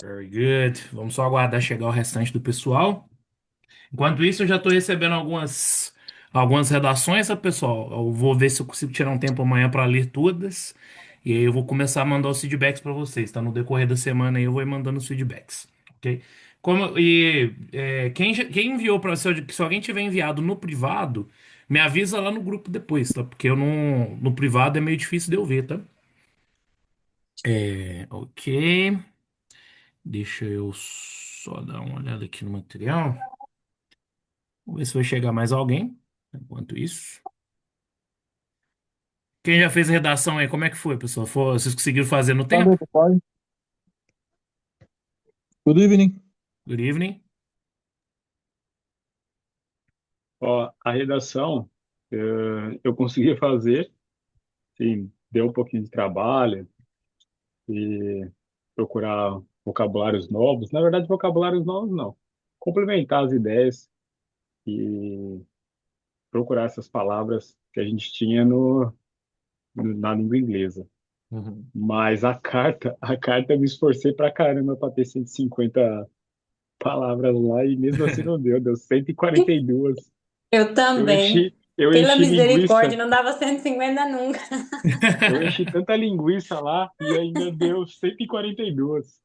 Very good. Vamos só aguardar chegar o restante do pessoal. Enquanto isso, eu já estou recebendo algumas redações, tá, pessoal? Eu vou ver se eu consigo tirar um tempo amanhã para ler todas. E aí eu vou começar a mandar os feedbacks para vocês, tá? No decorrer da semana aí eu vou ir mandando os feedbacks, ok? Quem enviou para você, se alguém tiver enviado no privado, me avisa lá no grupo depois, tá? Porque eu não, no privado é meio difícil de eu ver, tá? Ok. Deixa eu só dar uma olhada aqui no material. Vamos ver se vai chegar mais alguém. Enquanto isso. Quem já fez a redação aí, como é que foi, pessoal? Vocês conseguiram fazer no tempo? Valeu, papai. Good evening. Good evening. Ó, a redação eu consegui fazer, sim, deu um pouquinho de trabalho e procurar vocabulários novos. Na verdade, vocabulários novos não. Complementar as ideias e procurar essas palavras que a gente tinha na língua inglesa. Uhum. Mas a carta eu me esforcei pra caramba para ter 150 palavras lá e mesmo assim não deu, deu 142. Eu Eu também. enchi, eu Pela enchi misericórdia, linguiça. não dava 150 nunca. Eu enchi tanta linguiça lá e ainda deu 142.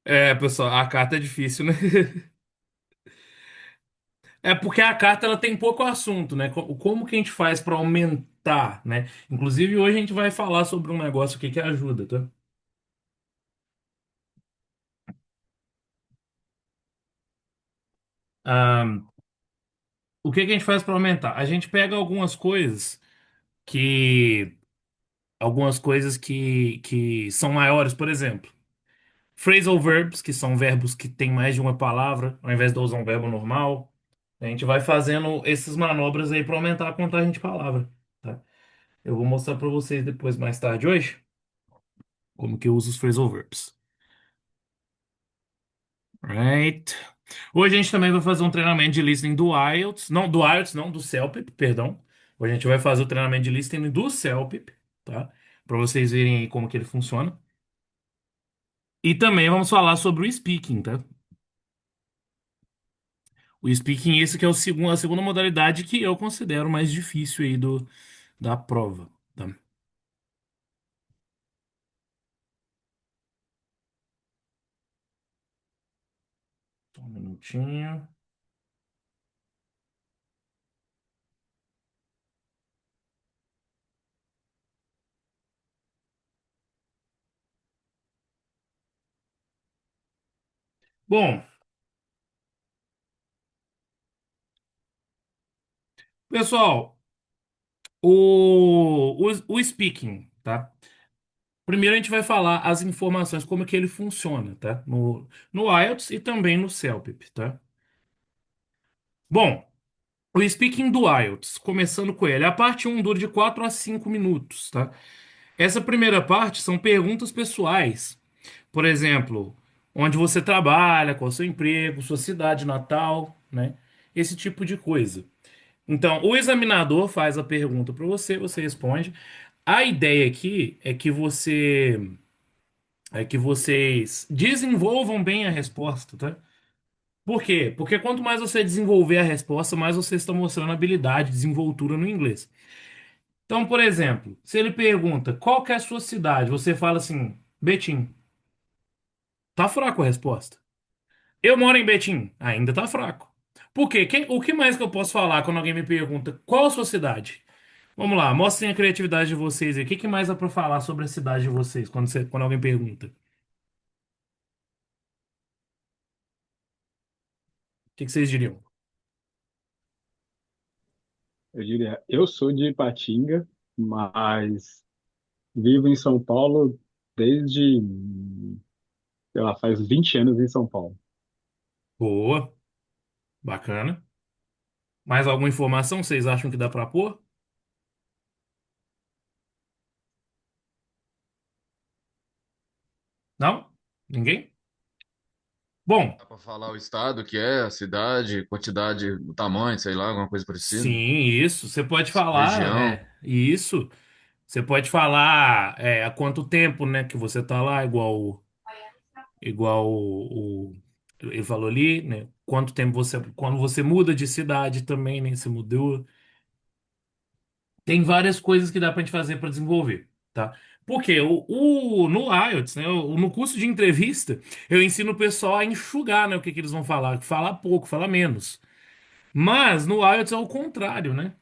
É, pessoal, a carta é difícil, né? É porque a carta ela tem pouco assunto, né? Como que a gente faz para aumentar, né? Inclusive, hoje a gente vai falar sobre um negócio aqui que ajuda, tá? Ah, o que que a gente faz para aumentar? A gente pega que algumas coisas que são maiores, por exemplo. Phrasal verbs, que são verbos que têm mais de uma palavra, ao invés de usar um verbo normal. A gente vai fazendo essas manobras aí para aumentar a contagem de palavra, tá? Eu vou mostrar para vocês depois, mais tarde hoje, como que eu uso os phrasal verbs. Right. Hoje a gente também vai fazer um treinamento de listening do IELTS não, do CELPIP, perdão. Hoje a gente vai fazer o treinamento de listening do CELPIP, tá? Para vocês verem aí como que ele funciona. E também vamos falar sobre o speaking, tá? O speaking, esse que é a segunda modalidade que eu considero mais difícil aí da prova, tá? Só um minutinho. Bom, pessoal, o speaking, tá? Primeiro a gente vai falar as informações, como que ele funciona, tá? No IELTS e também no CELPIP, tá? Bom, o speaking do IELTS, começando com ele, a parte um dura de 4 a 5 minutos, tá? Essa primeira parte são perguntas pessoais. Por exemplo, onde você trabalha, qual é o seu emprego, sua cidade natal, né? Esse tipo de coisa. Então, o examinador faz a pergunta para você, você responde. A ideia aqui é que vocês desenvolvam bem a resposta, tá? Por quê? Porque quanto mais você desenvolver a resposta, mais você está mostrando habilidade, desenvoltura no inglês. Então, por exemplo, se ele pergunta qual que é a sua cidade, você fala assim, Betim. Tá fraco a resposta. Eu moro em Betim. Ainda tá fraco. Por quê? O que mais que eu posso falar quando alguém me pergunta qual a sua cidade? Vamos lá, mostrem a criatividade de vocês aí. O que que mais dá pra falar sobre a cidade de vocês quando alguém pergunta? O que que vocês diriam? Eu diria, eu sou de Ipatinga, mas vivo em São Paulo desde, sei lá, faz 20 anos em São Paulo. Boa, bacana. Mais alguma informação vocês acham que dá pra pôr? Não? Ninguém? Bom, Dá para falar o estado que é, a cidade, quantidade, o tamanho, sei lá, alguma coisa parecida. sim, isso. Você pode falar, Região. isso. Você pode falar há quanto tempo, né, que você tá lá, igual ele falou ali, né? Quanto tempo quando você muda de cidade também, né? Você mudou. Tem várias coisas que dá pra gente fazer para desenvolver, tá? Porque no IELTS, né, no curso de entrevista, eu ensino o pessoal a enxugar, né, o que que eles vão falar, falar pouco, falar menos. Mas no IELTS é o contrário, né?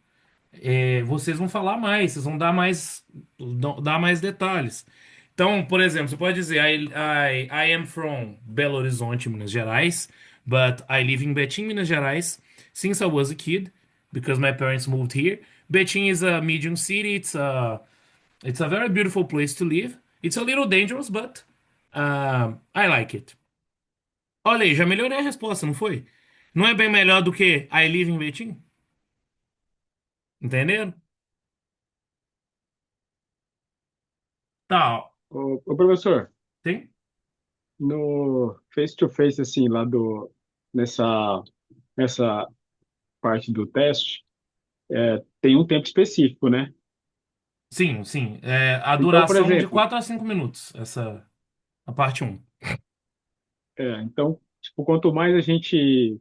Vocês vão falar mais, vocês vão dar mais detalhes. Então, por exemplo, você pode dizer, I am from Belo Horizonte, Minas Gerais, but I live in Betim, Minas Gerais, since I was a kid, because my parents moved here. Betim is a medium city, it's a very beautiful place to live. It's a little dangerous, but I like it. Olha aí, já melhorei a resposta, não foi? Não é bem melhor do que I live in Betim? Entenderam? Tá, Ô, professor, tem? no face-to-face, assim, nessa, nessa parte do teste, tem um tempo específico, né? Sim, sim. A Então, por duração de exemplo, 4 a 5 minutos, a parte um. então, tipo, quanto mais a gente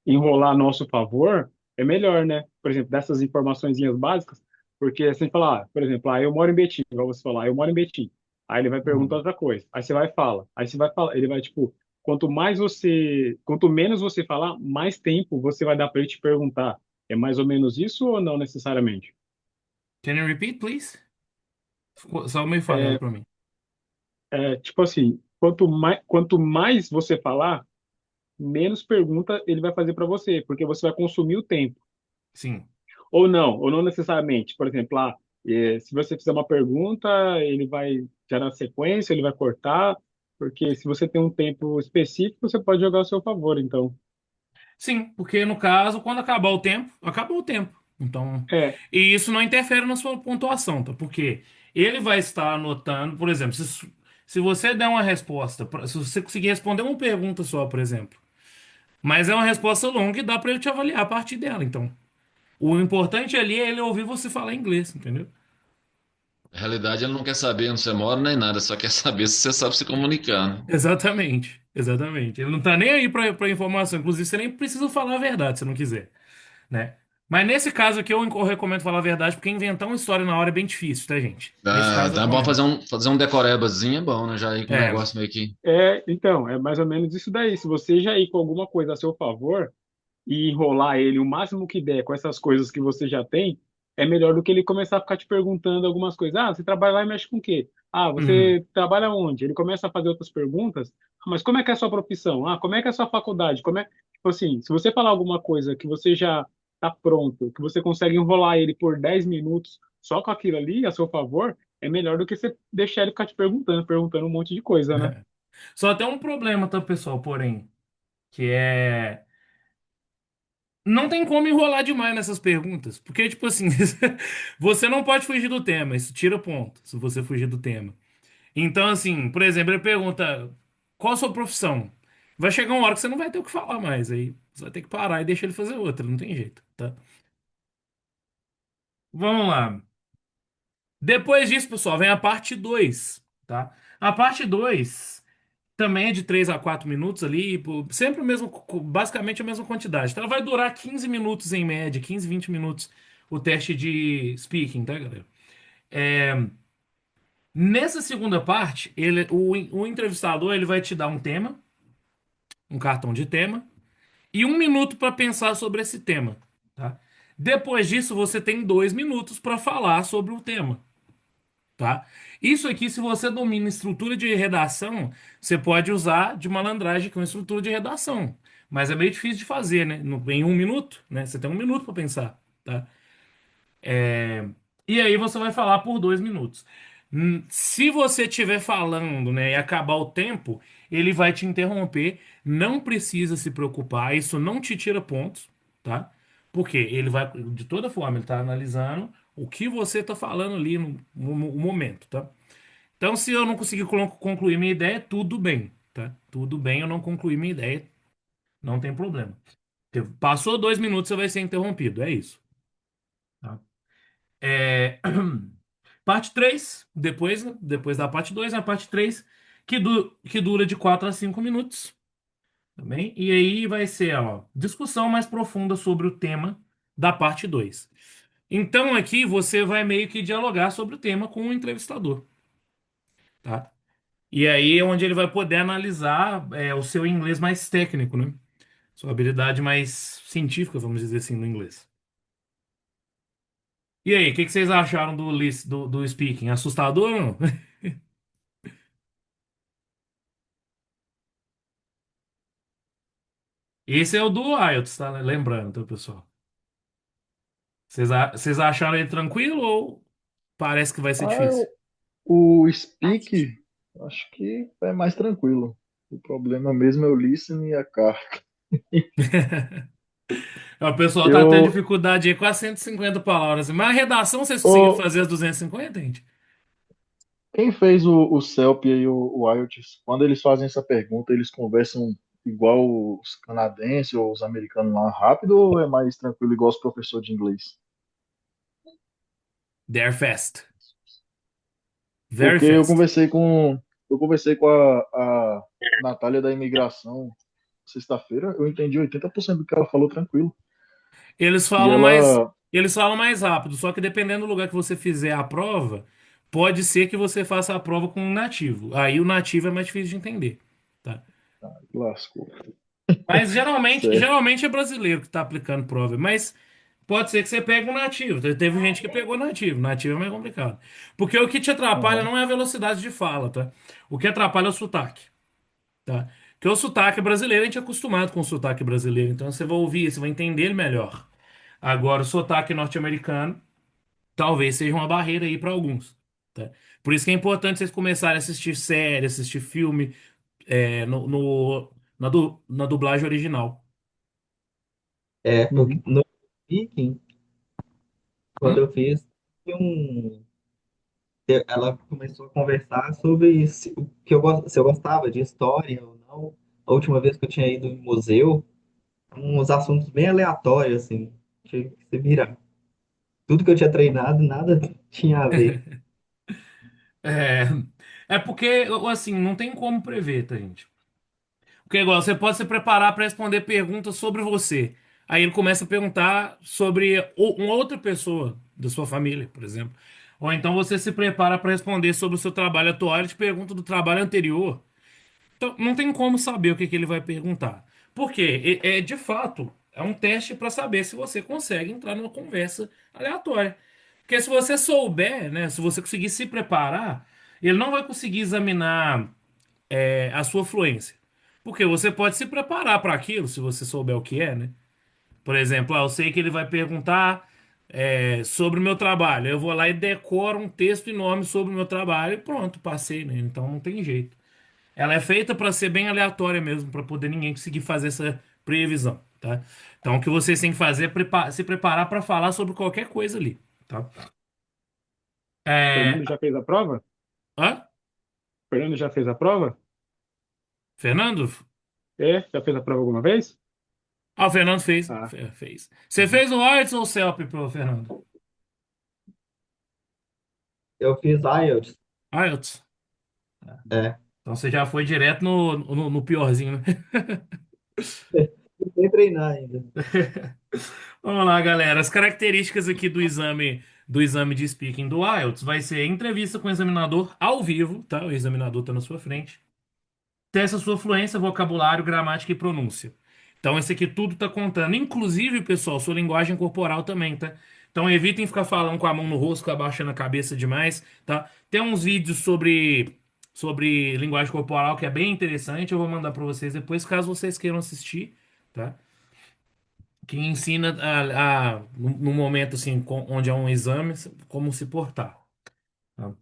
enrolar a nosso favor, é melhor, né? Por exemplo, dessas informaçõezinhas básicas, porque você fala, por exemplo, eu moro em Betim, igual você falar, eu moro em Betim. Aí ele vai perguntar Uhum. outra coisa. Aí você vai e fala. Aí você vai falar, ele vai, tipo, quanto menos você falar, mais tempo você vai dar para ele te perguntar. É mais ou menos isso ou não necessariamente? Can you repeat, please? Ficou só meio falhado É, para mim. tipo assim, quanto mais você falar, menos pergunta ele vai fazer para você, porque você vai consumir o tempo. Sim. Ou não necessariamente. Por exemplo, se você fizer uma pergunta, ele vai gerar sequência, ele vai cortar, porque se você tem um tempo específico, você pode jogar ao seu favor. Então, Sim, porque no caso, quando acabar o tempo, acabou o tempo. Então, é, e isso não interfere na sua pontuação, tá? Porque ele vai estar anotando, por exemplo, se você der uma resposta, se você conseguir responder uma pergunta só, por exemplo, mas é uma resposta longa e dá para ele te avaliar a partir dela. Então, o importante ali é ele ouvir você falar inglês, entendeu? Na realidade, ele não quer saber onde você mora nem nada, só quer saber se você sabe se comunicar, né? Exatamente, exatamente. Ele não tá nem aí pra informação. Inclusive, você nem precisa falar a verdade se não quiser, né? Mas nesse caso aqui, eu recomendo falar a verdade, porque inventar uma história na hora é bem difícil, tá, gente? Nesse Dá, caso, eu dá bom recomendo. fazer um decorebazinho, é bom, né? Já ir com o É, negócio meio que. então, é mais ou menos isso daí. Se você já ir com alguma coisa a seu favor, e enrolar ele o máximo que der com essas coisas que você já tem, é melhor do que ele começar a ficar te perguntando algumas coisas. Ah, você trabalha lá e mexe com o quê? Ah, uhum, você trabalha onde? Ele começa a fazer outras perguntas. Ah, mas como é que é a sua profissão? Ah, como é que é a sua faculdade? Tipo assim, se você falar alguma coisa que você já está pronto, que você consegue enrolar ele por 10 minutos só com aquilo ali a seu favor, é melhor do que você deixar ele ficar te perguntando um monte de coisa, né? Só tem um problema, tá, pessoal? Porém, que é. Não tem como enrolar demais nessas perguntas. Porque, tipo assim, você não pode fugir do tema. Isso tira ponto, se você fugir do tema. Então, assim, por exemplo, ele pergunta: qual a sua profissão? Vai chegar uma hora que você não vai ter o que falar mais. Aí você vai ter que parar e deixar ele fazer outra. Não tem jeito, tá? Vamos lá. Depois disso, pessoal, vem a parte 2, tá? A parte 2 também é de 3 a 4 minutos ali, pô, sempre o mesmo, basicamente a mesma quantidade. Então, ela vai durar 15 minutos em média, 15, 20 minutos o teste de speaking, tá, galera? Nessa segunda parte, o entrevistador ele vai te dar um tema, um cartão de tema, e 1 minuto para pensar sobre esse tema, tá? Depois disso, você tem 2 minutos para falar sobre o tema, tá? Isso aqui, se você domina estrutura de redação, você pode usar de malandragem com estrutura de redação. Mas é meio difícil de fazer, né? Em 1 minuto, né? Você tem 1 minuto para pensar, tá? E aí você vai falar por 2 minutos. Se você estiver falando, né, e acabar o tempo, ele vai te interromper. Não precisa se preocupar, isso não te tira pontos, tá? Porque ele vai, de toda forma, ele está analisando o que você está falando ali no momento, tá? Então, se eu não conseguir concluir minha ideia, tudo bem, tá? Tudo bem, eu não concluí minha ideia, não tem problema. Passou 2 minutos, você vai ser interrompido, é isso, tá? É, Parte 3 depois, né? Depois da parte 2 a parte 3 que dura de 4 a 5 minutos também. E aí vai ser, ó, discussão mais profunda sobre o tema da parte 2. Então aqui você vai meio que dialogar sobre o tema com o entrevistador, tá? E aí é onde ele vai poder analisar o seu inglês mais técnico, né? Sua habilidade mais científica, vamos dizer assim, no inglês. E aí, o que que vocês acharam do speaking? Assustador ou não? Esse é o do IELTS, tá? Lembrando, tá, pessoal? Vocês acharam ele tranquilo ou parece que vai ser Ah, difícil? o speak, acho que é mais tranquilo. O problema mesmo é o listening e a carta. O pessoal tá tendo Eu, dificuldade aí com as 150 palavras. Mas a redação vocês conseguiram ô, fazer as 250, gente? quem fez o CELP e o IELTS, quando eles fazem essa pergunta, eles conversam igual os canadenses ou os americanos lá rápido ou é mais tranquilo igual os professores de inglês? They're fast. Very Porque fast. eu conversei com a Natália da imigração sexta-feira, eu entendi 80% do que ela falou tranquilo. Eles E falam mais, ela, eles falam mais rápido, só que dependendo do lugar que você fizer a prova, pode ser que você faça a prova com um nativo. Aí o nativo é mais difícil de entender, tá? lascou. Mas geralmente, Certo. geralmente é brasileiro que está aplicando prova, mas pode ser que você pegue um nativo. Teve gente que pegou nativo. Nativo é mais complicado. Porque o que te atrapalha Aham. não é a velocidade de fala, tá? O que atrapalha é o sotaque, tá? Porque o sotaque brasileiro, a gente é acostumado com o sotaque brasileiro, então você vai ouvir, você vai entender ele melhor. Agora, o sotaque norte-americano talvez seja uma barreira aí para alguns, tá? Por isso que é importante vocês começarem a assistir série, assistir filme, na dublagem original. É, porque Uhum. no Speaking, quando Hum? eu fiz, um, ela começou a conversar sobre o que se eu gostava de história ou não. A última vez que eu tinha ido em museu, uns assuntos bem aleatórios, assim, tinha que se virar. Tudo que eu tinha treinado, nada tinha a ver. É, é porque, assim, não tem como prever, tá, gente? Porque, igual, você pode se preparar para responder perguntas sobre você. Aí ele começa a perguntar sobre uma outra pessoa da sua família, por exemplo. Ou então você se prepara para responder sobre o seu trabalho atual, ele te pergunta do trabalho anterior. Então, não tem como saber o que que ele vai perguntar. Porque, de fato, é um teste para saber se você consegue entrar numa conversa aleatória. Porque se você souber, né, se você conseguir se preparar, ele não vai conseguir examinar a sua fluência. Porque você pode se preparar para aquilo, se você souber o que é, né? Por exemplo, eu sei que ele vai perguntar sobre o meu trabalho. Eu vou lá e decoro um texto enorme sobre o meu trabalho e pronto, passei, né? Então não tem jeito. Ela é feita para ser bem aleatória mesmo, para poder ninguém conseguir fazer essa previsão, tá? Então o que vocês têm que fazer é se preparar para falar sobre qualquer coisa ali, tá? É... Fernando já fez a prova? Hã? Fernando já fez a prova? Fernando? É? Já fez a prova alguma vez? Ah, o Fernando fez. Ah, Fez. Você uhum. fez o IELTS ou o CELP pro Fernando? Eu fiz IELTS, IELTS. é, Então você já foi direto no piorzinho, né? sem treinar ainda. Vamos lá, galera. As características aqui do exame de speaking do IELTS vai ser entrevista com o examinador ao vivo, tá? O examinador está na sua frente. Testa sua fluência, vocabulário, gramática e pronúncia. Então, esse aqui tudo tá contando. Inclusive, pessoal, sua linguagem corporal também, tá? Então, evitem ficar falando com a mão no rosto, abaixando a cabeça demais, tá? Tem uns vídeos sobre linguagem corporal que é bem interessante. Eu vou mandar para vocês depois, caso vocês queiram assistir, tá? Que ensina no momento assim, onde há um exame, como se portar. Tá?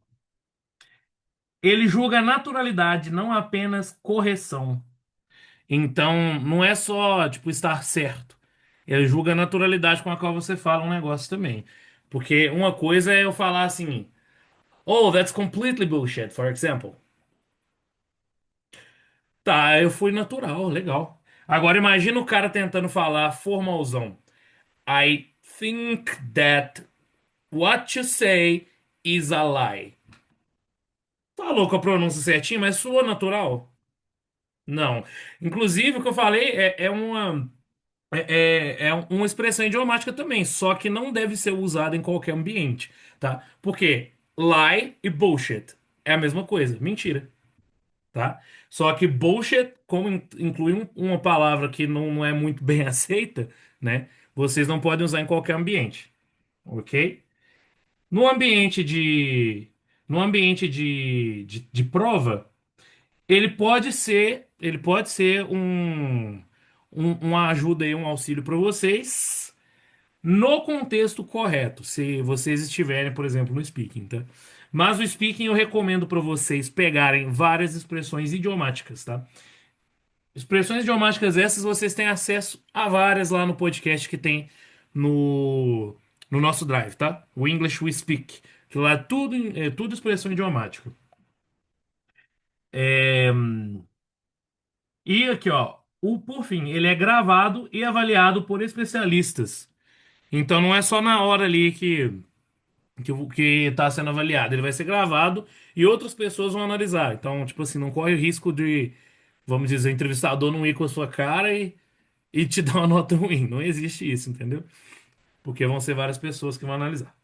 Ele julga naturalidade, não apenas correção. Então, não é só, tipo, estar certo. Ele julga a naturalidade com a qual você fala um negócio também. Porque uma coisa é eu falar assim, oh, that's completely bullshit, for example. Tá, eu fui natural, legal. Agora imagina o cara tentando falar formalzão. I think that what you say is a lie. Falou com a pronúncia certinha, mas soa natural? Não. Inclusive, o que eu falei é uma expressão idiomática também, só que não deve ser usada em qualquer ambiente, tá? Porque lie e bullshit é a mesma coisa, mentira, tá? Só que bullshit, como inclui uma palavra que não é muito bem aceita, né? Vocês não podem usar em qualquer ambiente, ok? No ambiente de, no ambiente de prova, ele pode ser uma ajuda e um auxílio para vocês no contexto correto, se vocês estiverem, por exemplo, no speaking, tá? Mas o speaking eu recomendo para vocês pegarem várias expressões idiomáticas, tá? Expressões idiomáticas essas vocês têm acesso a várias lá no podcast que tem no, no nosso Drive, tá? O English We Speak. Que lá é tudo expressão idiomática. É, E aqui, ó, por fim, ele é gravado e avaliado por especialistas. Então não é só na hora ali que está sendo avaliado. Ele vai ser gravado e outras pessoas vão analisar. Então, tipo assim, não corre o risco de, vamos dizer, o entrevistador não ir com a sua cara e te dar uma nota ruim. Não existe isso, entendeu? Porque vão ser várias pessoas que vão analisar.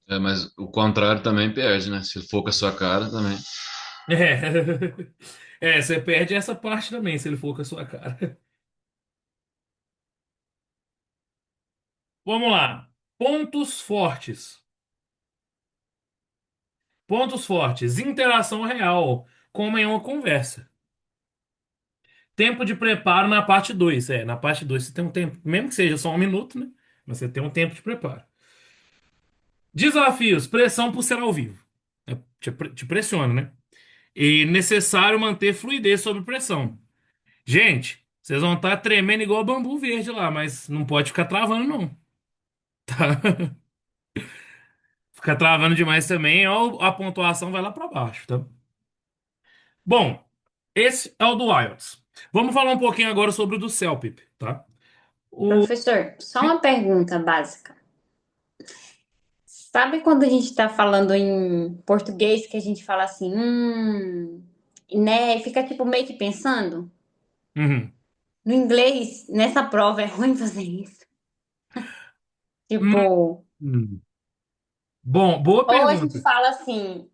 É, mas o contrário também perde, né? Se for com a sua cara também. É. Você perde essa parte também, se ele for com a sua cara. Vamos lá. Pontos fortes. Pontos fortes. Interação real, como em uma conversa. Tempo de preparo na parte 2. Na parte 2 você tem um tempo, mesmo que seja só um minuto, né? Mas você tem um tempo de preparo. Desafios. Pressão por ser ao vivo. Te pressiona, né? E necessário manter fluidez sob pressão. Gente, vocês vão estar tremendo igual bambu verde lá, mas não pode ficar travando, não. Tá? Ficar travando demais também, ó, a pontuação vai lá para baixo, tá? Bom, esse é o do IELTS. Vamos falar um pouquinho agora sobre o do CELPIP, tá? O... Professor, só uma pergunta básica. Sabe quando a gente está falando em português que a gente fala assim, né? E fica tipo meio que pensando? Uhum. No inglês, nessa prova é ruim fazer isso. Hum, Tipo, hum. Bom, boa ou a gente pergunta. fala assim,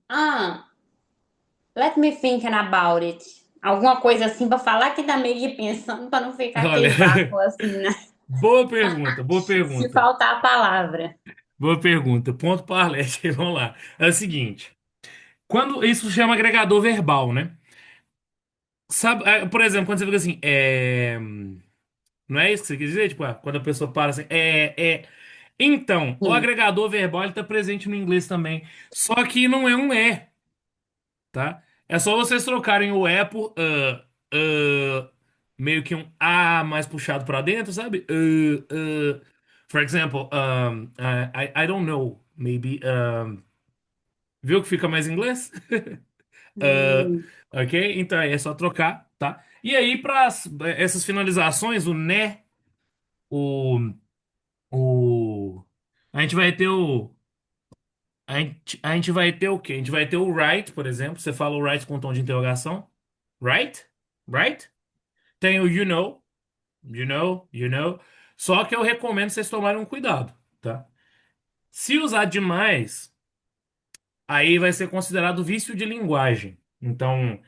let me think about it. Alguma coisa assim para falar que tá meio que pensando para não ficar Olha, aquele vácuo assim, né? boa pergunta, boa Se pergunta. faltar a palavra. Boa pergunta. Ponto para Arlete. Vamos lá. É o seguinte, quando isso chama agregador verbal, né? Sabe, por exemplo, quando você fica assim, não é isso que você quis dizer? Tipo, quando a pessoa para assim, Então, o Sim. agregador verbal ele tá presente no inglês também. Só que não é um é, tá? É só vocês trocarem o é por meio que um a mais puxado pra dentro, sabe? For example, I don't know, maybe. Viu que fica mais em inglês? Uh, Hum, ok? Então é só trocar, tá? E aí, para essas finalizações, o né, o, o. A gente vai ter o. A gente vai ter o quê? A gente vai ter o right, por exemplo. Você fala o right com um tom de interrogação. Right? Right? Tem o you know, you know. Só que eu recomendo vocês tomarem um cuidado, tá? Se usar demais, aí vai ser considerado vício de linguagem. Então,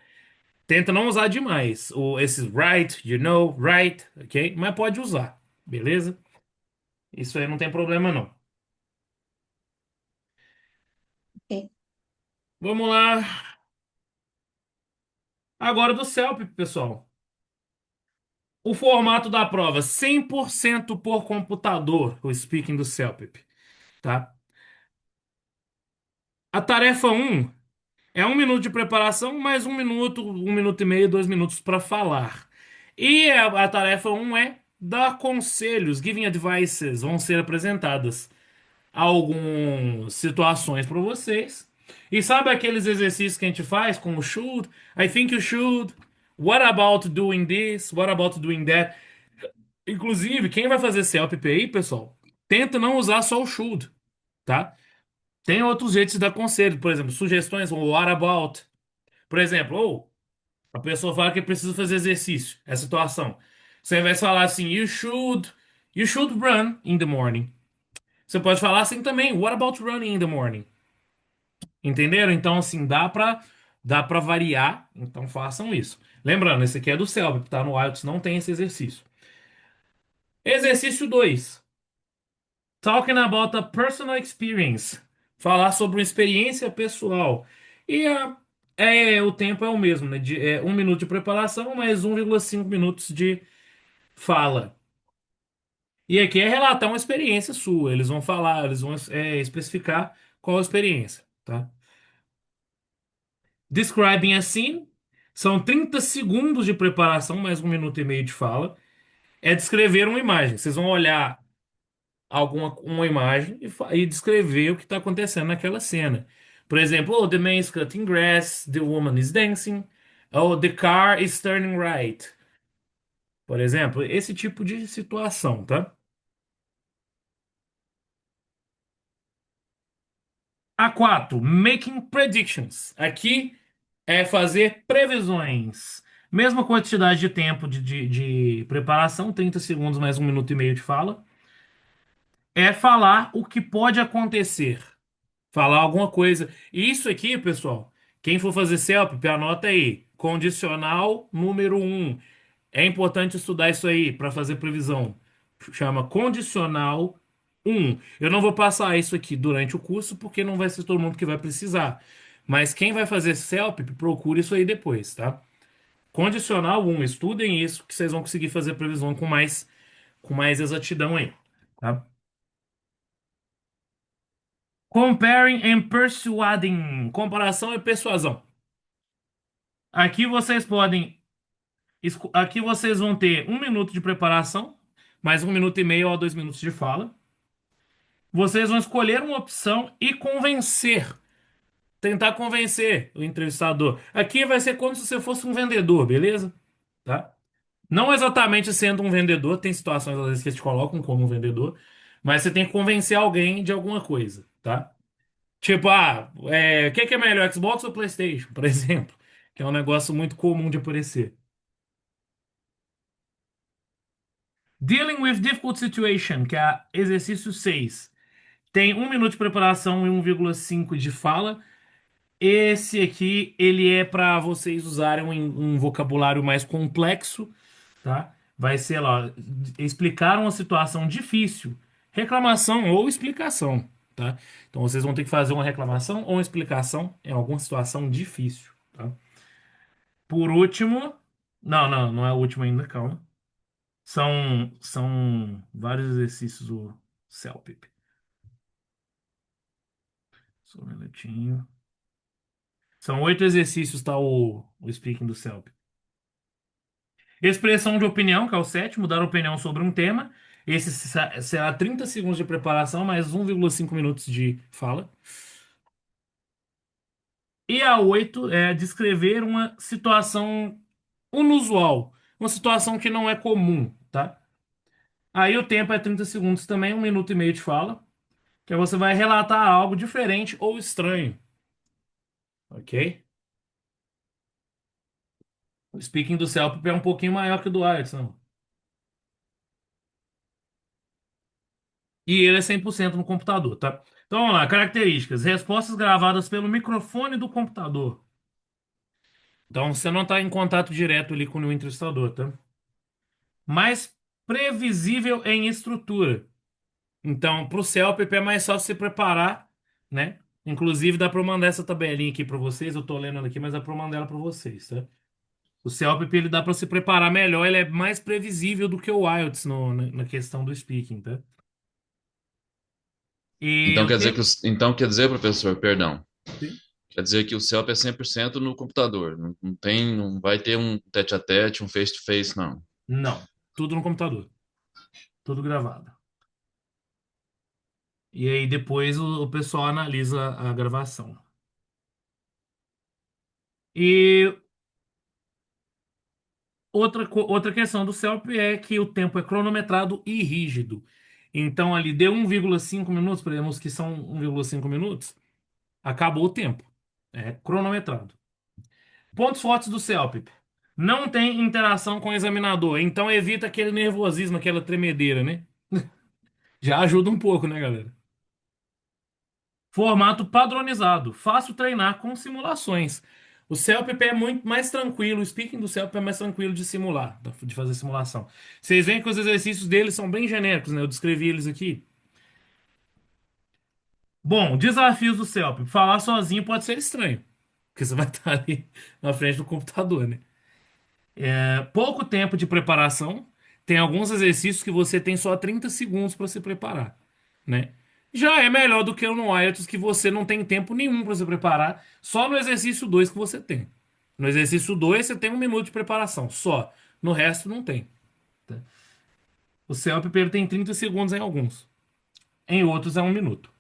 tenta não usar demais esses right, you know, right, ok? Mas pode usar, beleza? Isso aí não tem problema, não. ok. Vamos lá. Agora do CELP, pessoal. O formato da prova, 100% por computador, o speaking do CELPIP, tá? A tarefa um é 1 minuto de preparação, mais 1 minuto, 1 minuto e meio, 2 minutos para falar. E a tarefa um é dar conselhos, giving advices, vão ser apresentadas algumas situações para vocês. E sabe aqueles exercícios que a gente faz com o should? I think you should. What about doing this? What about doing that? Inclusive, quem vai fazer CLPP aí, pessoal, tenta não usar só o should, tá? Tem outros jeitos de dar conselho, por exemplo, sugestões, ou what about? Por exemplo, ou a pessoa fala que precisa fazer exercício, é a situação. Você vai falar assim, you should run in the morning. Você pode falar assim também, what about running in the morning? Entenderam? Então, assim, dá pra variar, então façam isso. Lembrando, esse aqui é do Selby, tá no IELTS, não tem esse exercício. Exercício 2. Talking about a personal experience. Falar sobre uma experiência pessoal. E o tempo é o mesmo, né? 1 minuto de preparação mais 1,5 minutos de fala. E aqui é relatar uma experiência sua. Eles vão falar, eles vão especificar qual a experiência, tá? Describing a scene. São 30 segundos de preparação mais 1 minuto e meio de fala. É descrever uma imagem. Vocês vão olhar alguma uma imagem e descrever o que está acontecendo naquela cena. Por exemplo, oh, the man is cutting grass, the woman is dancing, oh, the car is turning right. Por exemplo, esse tipo de situação, tá? A4, making predictions. Aqui é fazer previsões. Mesma quantidade de tempo de preparação, 30 segundos mais 1 minuto e meio de fala. É falar o que pode acontecer. Falar alguma coisa. E isso aqui, pessoal, quem for fazer CELP, anota aí. Condicional número um. É importante estudar isso aí para fazer previsão. Chama condicional um. Eu não vou passar isso aqui durante o curso porque não vai ser todo mundo que vai precisar. Mas quem vai fazer CELP, procure isso aí depois, tá? Condicional um. Estudem isso que vocês vão conseguir fazer previsão com mais exatidão aí, tá? Comparing and persuading. Comparação e persuasão. Aqui vocês podem. Aqui vocês vão ter 1 minuto de preparação, mais 1 minuto e meio ou 2 minutos de fala. Vocês vão escolher uma opção e convencer. Tentar convencer o entrevistador. Aqui vai ser como se você fosse um vendedor, beleza? Tá? Não exatamente sendo um vendedor, tem situações às vezes que eles te colocam como um vendedor, mas você tem que convencer alguém de alguma coisa, tá? Tipo, o que que é melhor, Xbox ou PlayStation, por exemplo? Que é um negócio muito comum de aparecer. Dealing with difficult situation, que é exercício 6. Tem 1 minuto de preparação e 1,5 de fala. Esse aqui, ele é para vocês usarem um vocabulário mais complexo, tá? Vai ser lá, explicar uma situação difícil, reclamação ou explicação, tá? Então vocês vão ter que fazer uma reclamação ou uma explicação em alguma situação difícil, tá? Por último, não é o último ainda, calma. São vários exercícios do CELPIP. Só um minutinho. São 8 exercícios, tá? O speaking do CELPIP. Expressão de opinião, que é o sétimo, dar opinião sobre um tema. Esse será 30 segundos de preparação, mais 1,5 minutos de fala. E a 8 é descrever uma situação inusual, uma situação que não é comum, tá? Aí o tempo é 30 segundos também, 1 minuto e meio de fala, que aí você vai relatar algo diferente ou estranho, ok? O speaking do CELPIP é um pouquinho maior que o do IELTS, não? E ele é 100% no computador, tá? Então vamos lá, características. Respostas gravadas pelo microfone do computador. Então você não está em contato direto ali com o entrevistador, tá? Mais previsível em estrutura. Então, para o CELPIP é mais fácil se preparar, né? Inclusive, dá para eu mandar essa tabelinha aqui para vocês. Eu estou lendo ela aqui, mas dá para eu mandar ela para vocês, tá? O CELPIP ele dá para se preparar melhor, ele é mais previsível do que o IELTS na questão do speaking, tá? E Então o quer dizer tempo. que então quer dizer, professor, perdão. Quer dizer que o CELP é 100% no computador. Não tem, não vai ter um tete-a-tete, um face-to-face, não. Não, tudo no computador, tudo gravado. E aí depois o pessoal analisa a gravação. E outra questão do CELP é que o tempo é cronometrado e rígido. Então ali deu 1,5 minutos, podemos que são 1,5 minutos, acabou o tempo. É cronometrado. Pontos fortes do CELPIP. Não tem interação com o examinador, então evita aquele nervosismo, aquela tremedeira, né? Já ajuda um pouco, né, galera? Formato padronizado. Fácil treinar com simulações. O CELPIP é muito mais tranquilo. O speaking do CELPIP é mais tranquilo de simular, de fazer simulação. Vocês veem que os exercícios deles são bem genéricos, né? Eu descrevi eles aqui. Bom, desafios do CELPIP. Falar sozinho pode ser estranho, porque você vai estar ali na frente do computador, né? Pouco tempo de preparação. Tem alguns exercícios que você tem só 30 segundos para se preparar, né? Já é melhor do que no IELTS que você não tem tempo nenhum para se preparar, só no exercício 2 que você tem. No exercício 2 você tem 1 minuto de preparação, só. No resto não tem. Tá? O CELP ele tem 30 segundos em alguns, em outros é 1 minuto.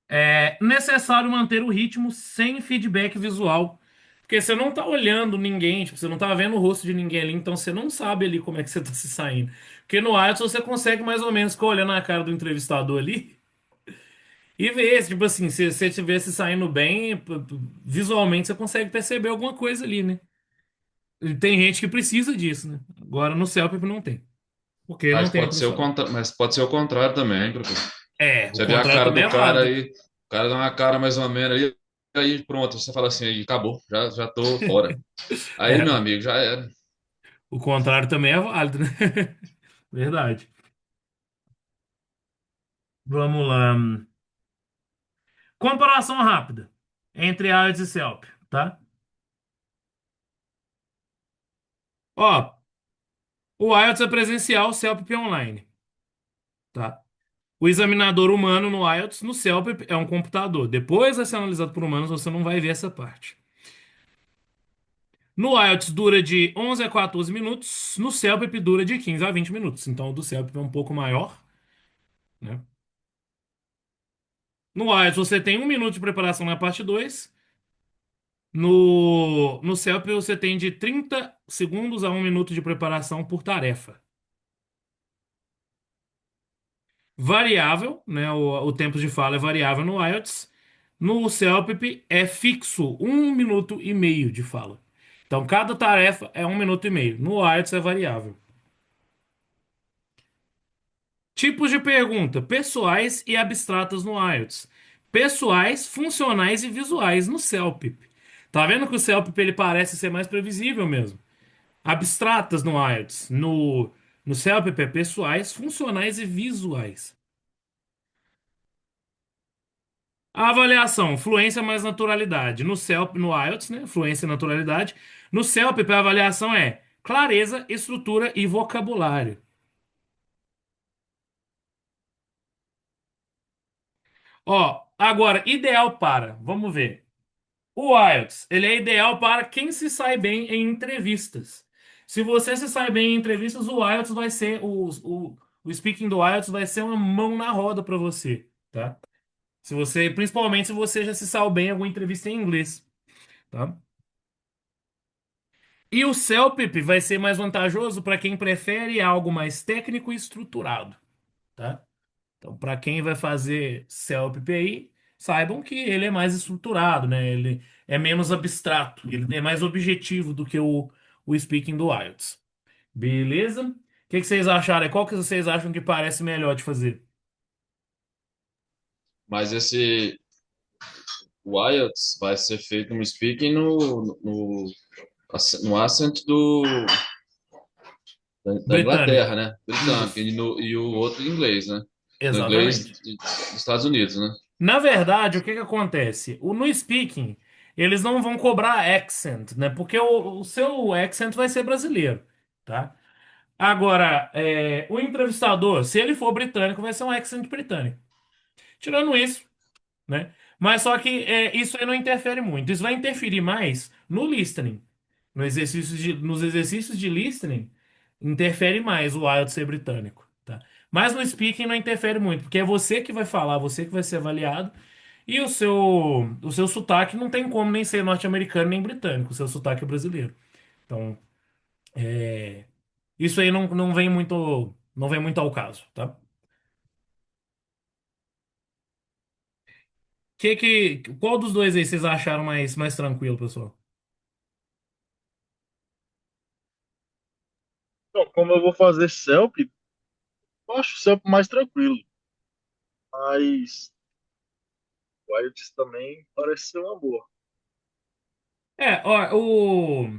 É necessário manter o ritmo sem feedback visual. Porque você não tá olhando ninguém, tipo, você não tá vendo o rosto de ninguém ali, então você não sabe ali como é que você tá se saindo. Porque no IELTS você consegue mais ou menos ficar olhando a cara do entrevistador ali e ver, tipo assim, se você estiver se saindo bem, visualmente você consegue perceber alguma coisa ali, né? E tem gente que precisa disso, né? Agora no CELPIP não tem. Porque não Mas tem pode ser impressionante. mas pode ser o contrário também, professor. É, o Você vê a contrário cara também do é cara válido. aí, o cara dá uma cara mais ou menos aí pronto, você fala assim, aí acabou, já tô fora. Aí, meu É, amigo, já era. o contrário também é válido, né? Verdade. Vamos lá. Comparação rápida entre IELTS e CELP, tá? Ó, o IELTS é presencial, o CELP é online, tá? O examinador humano no IELTS, no CELP é um computador. Depois vai ser analisado por humanos, você não vai ver essa parte. No IELTS dura de 11 a 14 minutos, no CELP dura de 15 a 20 minutos. Então o do CELP é um pouco maior, né? No IELTS você tem 1 minuto de preparação na parte 2. No CELP você tem de 30 segundos a 1 minuto de preparação por tarefa. Variável, né? O tempo de fala é variável no IELTS. No CELPIP é fixo, 1 minuto e meio de fala. Então, cada tarefa é 1 minuto e meio. No IELTS é variável. Tipos de pergunta: pessoais e abstratas no IELTS. Pessoais, funcionais e visuais no CELPIP. Tá vendo que o CELPIP ele parece ser mais previsível mesmo? Abstratas no IELTS. No CELPIP é pessoais, funcionais e visuais. A avaliação, fluência mais naturalidade. No CELP, no IELTS, né? Fluência e naturalidade. No CELP, a avaliação é clareza, estrutura e vocabulário. Ó, agora, ideal para, vamos ver. O IELTS, ele é ideal para quem se sai bem em entrevistas. Se você se sai bem em entrevistas, o IELTS vai ser, o speaking do IELTS vai ser uma mão na roda para você, tá? Se você, principalmente se você já se saiu bem em alguma entrevista em inglês, tá? E o CELPIP vai ser mais vantajoso para quem prefere algo mais técnico e estruturado, tá? Então, para quem vai fazer CELPIP aí, saibam que ele é mais estruturado, né? Ele é menos abstrato, ele é mais objetivo do que o speaking do IELTS. Beleza? O que vocês acharam? Qual que vocês acham que parece melhor de fazer? Mas esse o IELTS vai ser feito no speaking no accent da Britânico. Inglaterra, né? Britânico, Isso, e o outro em inglês, né? No inglês exatamente. dos Estados Unidos, né? Na verdade, o que que acontece? No speaking, eles não vão cobrar accent, né? Porque o seu accent vai ser brasileiro, tá? Agora, o entrevistador, se ele for britânico, vai ser um accent britânico. Tirando isso, né? Mas só que isso aí não interfere muito. Isso vai interferir mais no listening. Nos exercícios de listening, interfere mais o IELTS ser britânico, tá? Mas no speaking não interfere muito, porque é você que vai falar, você que vai ser avaliado, e o seu sotaque não tem como nem ser norte-americano nem britânico, o seu sotaque é brasileiro. Então, isso aí não vem Não vem muito ao caso, tá? Qual dos dois aí vocês acharam mais tranquilo, pessoal? Então, como eu vou fazer CELP, eu acho o CELP mais tranquilo. Mas o IELTS também parece ser uma boa. Ó,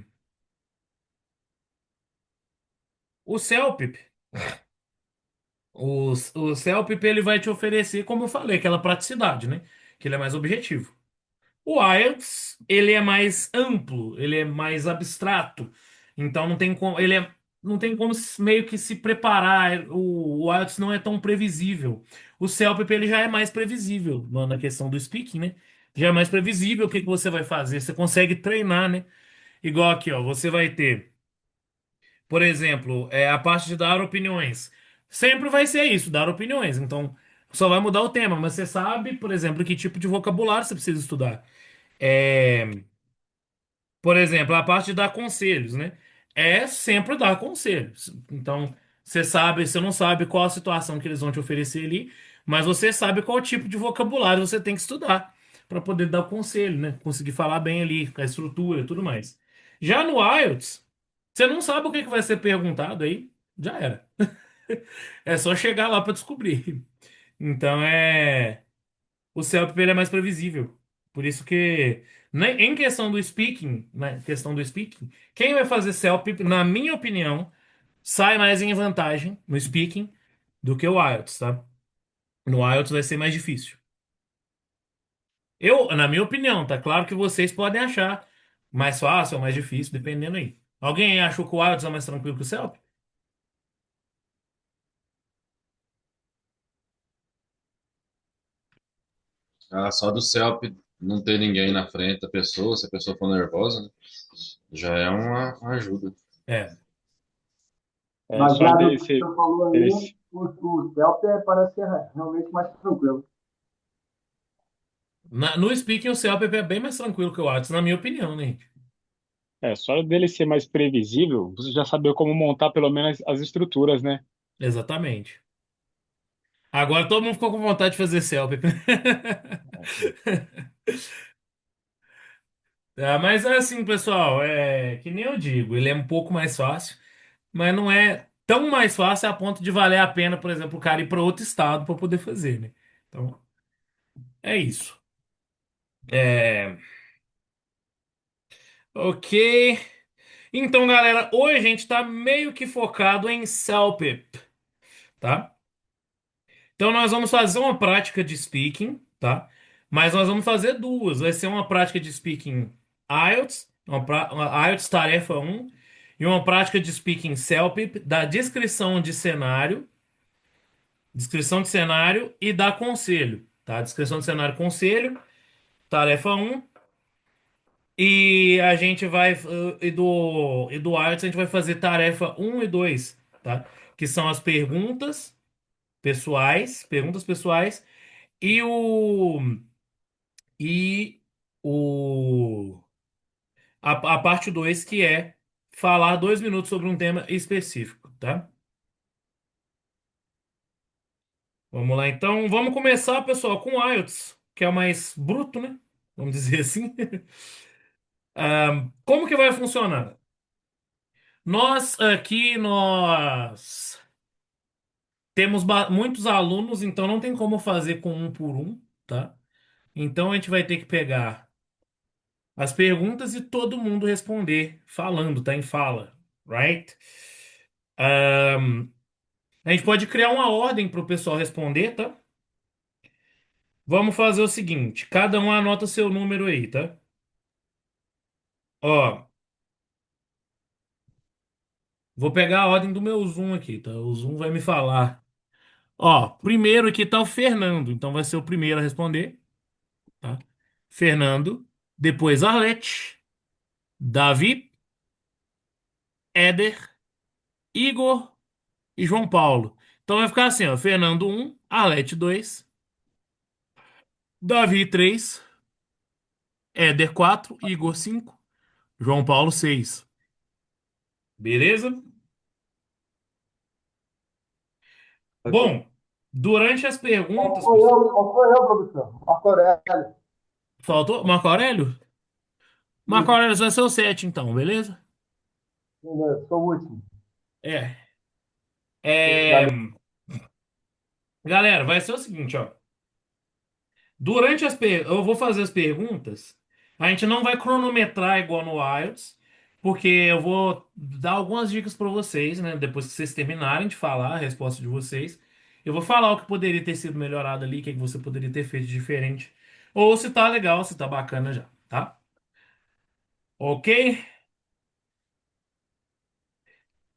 o CELPIP, o CELPIP ele vai te oferecer, como eu falei, aquela praticidade, né? Que ele é mais objetivo. O IELTS, ele é mais amplo, ele é mais abstrato. Então não tem como meio que se preparar. O IELTS não é tão previsível. O CELPIP ele já é mais previsível na questão do speaking, né? Já é mais previsível o que que você vai fazer. Você consegue treinar, né? Igual aqui, ó, você vai ter, por exemplo, a parte de dar opiniões. Sempre vai ser isso, dar opiniões. Então, só vai mudar o tema, mas você sabe, por exemplo, que tipo de vocabulário você precisa estudar. É, por exemplo, a parte de dar conselhos, né? É sempre dar conselhos. Então, você não sabe qual a situação que eles vão te oferecer ali, mas você sabe qual tipo de vocabulário você tem que estudar para poder dar o conselho, né? Conseguir falar bem ali, com a estrutura e tudo mais. Já no IELTS, você não sabe o que que vai ser perguntado aí, já era. É só chegar lá para descobrir. Então, o CELP ele é mais previsível. Por isso que, em questão do speaking, questão do speaking, quem vai fazer CELP, na minha opinião, sai mais em vantagem no speaking do que o IELTS, tá? No IELTS vai ser mais difícil. Na minha opinião, tá claro que vocês podem achar mais fácil ou mais difícil, dependendo aí. Alguém achou que o IELTS é mais tranquilo que o CELP? Ah, só do CELP não ter ninguém na frente da pessoa, se a pessoa for nervosa, né? Já é uma ajuda. É. É Mas só já do dele que você ser, falou dele aí, o Celta parece ser realmente mais tranquilo. No speaking, o CELP é bem mais tranquilo que o IELTS, na minha opinião, né? só dele ser mais previsível, você já saber como montar pelo menos as estruturas, né? Exatamente. Agora todo mundo ficou com vontade de fazer selfie. Mas é assim, pessoal, que nem eu digo, ele é um pouco mais fácil, mas não é tão mais fácil a ponto de valer a pena, por exemplo, o cara ir para outro estado para poder fazer, né? Então, é isso. É, ok. Então, galera, hoje a gente tá meio que focado em CELPIP, tá? Então nós vamos fazer uma prática de speaking, tá? Mas nós vamos fazer duas. Vai ser uma prática de speaking IELTS, uma IELTS tarefa um e uma prática de speaking CELPIP da descrição de cenário e da conselho, tá? Descrição de cenário, conselho, tarefa um. E a gente vai e do IELTS a gente vai fazer tarefa um e 2, tá? Que são as perguntas pessoais e e o a parte 2 que é falar 2 minutos sobre um tema específico, tá? Vamos lá, então. Vamos começar, pessoal, com o IELTS, que é o mais bruto, né? Vamos dizer assim. Como que vai funcionar? Nós temos muitos alunos, então não tem como fazer com um por um, tá? Então a gente vai ter que pegar as perguntas e todo mundo responder falando, tá? Em fala, right? A gente pode criar uma ordem para o pessoal responder, tá? Vamos fazer o seguinte: cada um anota seu número aí, tá? Ó, vou pegar a ordem do meu Zoom aqui, tá? O Zoom vai me falar. Ó, primeiro aqui tá o Fernando, então vai ser o primeiro a responder, tá? Fernando, depois Arlete, Davi, Éder, Igor e João Paulo. Então vai ficar assim, ó: Fernando um, Arlete 2, Davi 3, Éder 4, Igor 5, João Paulo 6. Beleza? Ok. Bom, durante as perguntas, pessoal. Ou foi eu, professor? Marco Aurélio. Faltou? Marco Aurélio? Marco Isso, Aurélio vai ser o 7, então, beleza? beleza, sou o último. É. É. Valeu. Galera, vai ser o seguinte, ó. Eu vou fazer as perguntas. A gente não vai cronometrar igual no IELTS, porque eu vou dar algumas dicas para vocês, né? Depois que vocês terminarem de falar a resposta de vocês, eu vou falar o que poderia ter sido melhorado ali, o que que você poderia ter feito de diferente, ou se tá legal, se tá bacana já, tá? Ok?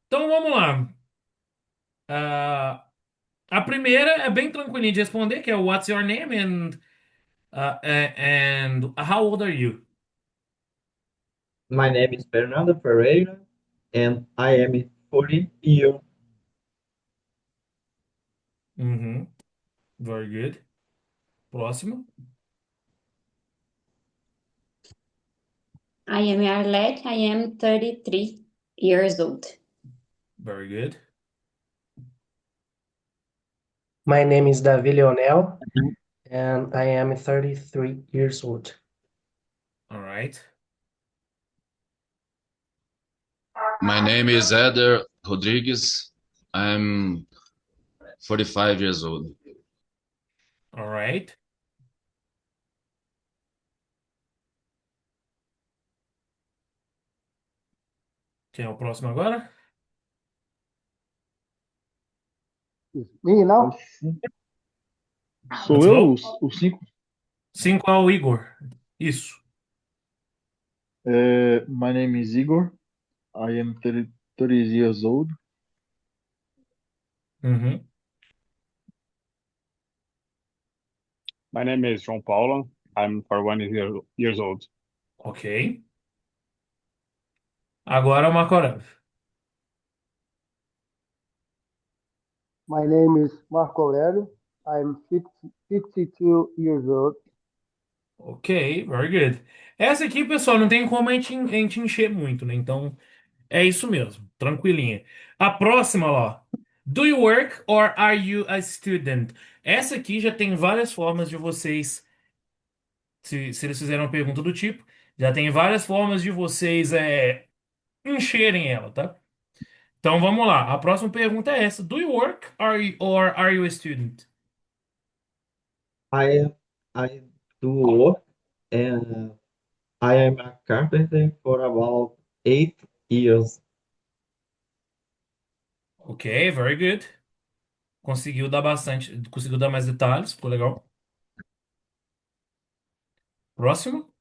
Então vamos lá. Ah, a primeira é bem tranquilinha de responder, que é What's your name and how old are you? My name is Fernando Ferreira, and I am 40 years. Uhum. Very good. Próximo. I am Arlette. I am 33 years old. Very good. My name is Davi Leonel, and I am 33 years old. All right. My name is Eder Rodrigues. I'm 45 years old. All right. Quem é o próximo agora? Ih, não? Sou Let's eu, go. os cinco. 5 é o Igor. Isso. My name is Igor. I am 30 years old. Uhum. My name is João Paulo. I'm 41 years old. Ok. Agora é o Marco Aurélio. My name is Marco Aurélio. I'm 52 years old. Ok, very good. Essa aqui, pessoal, não tem como a gente encher muito, né? Então, é isso mesmo. Tranquilinha. A próxima, ó. Do you work or are you a student? Essa aqui já tem várias formas de vocês, se eles fizerem uma pergunta do tipo, já tem várias formas de vocês encherem ela, tá? Então vamos lá. A próxima pergunta é essa. Do you work or are you a student? I I do work, and I am a carpenter for about 8 years. Ok, very good. Conseguiu dar mais detalhes, ficou legal. Próximo.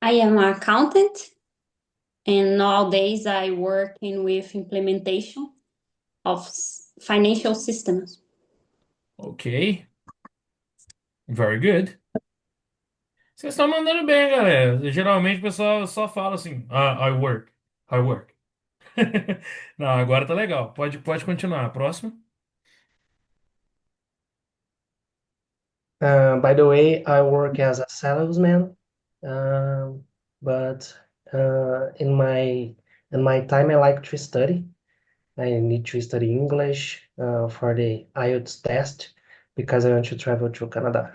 I am an accountant, and nowadays I working with implementation of financial systems. Ok, very good. Vocês estão mandando bem, galera. Geralmente o pessoal só fala assim, I work, I work. Não, agora tá legal. Pode continuar. Próximo. By the way, I work as a salesman, um, but in my time, I like to study. I need to study English for the IELTS test because I want to travel to Canada.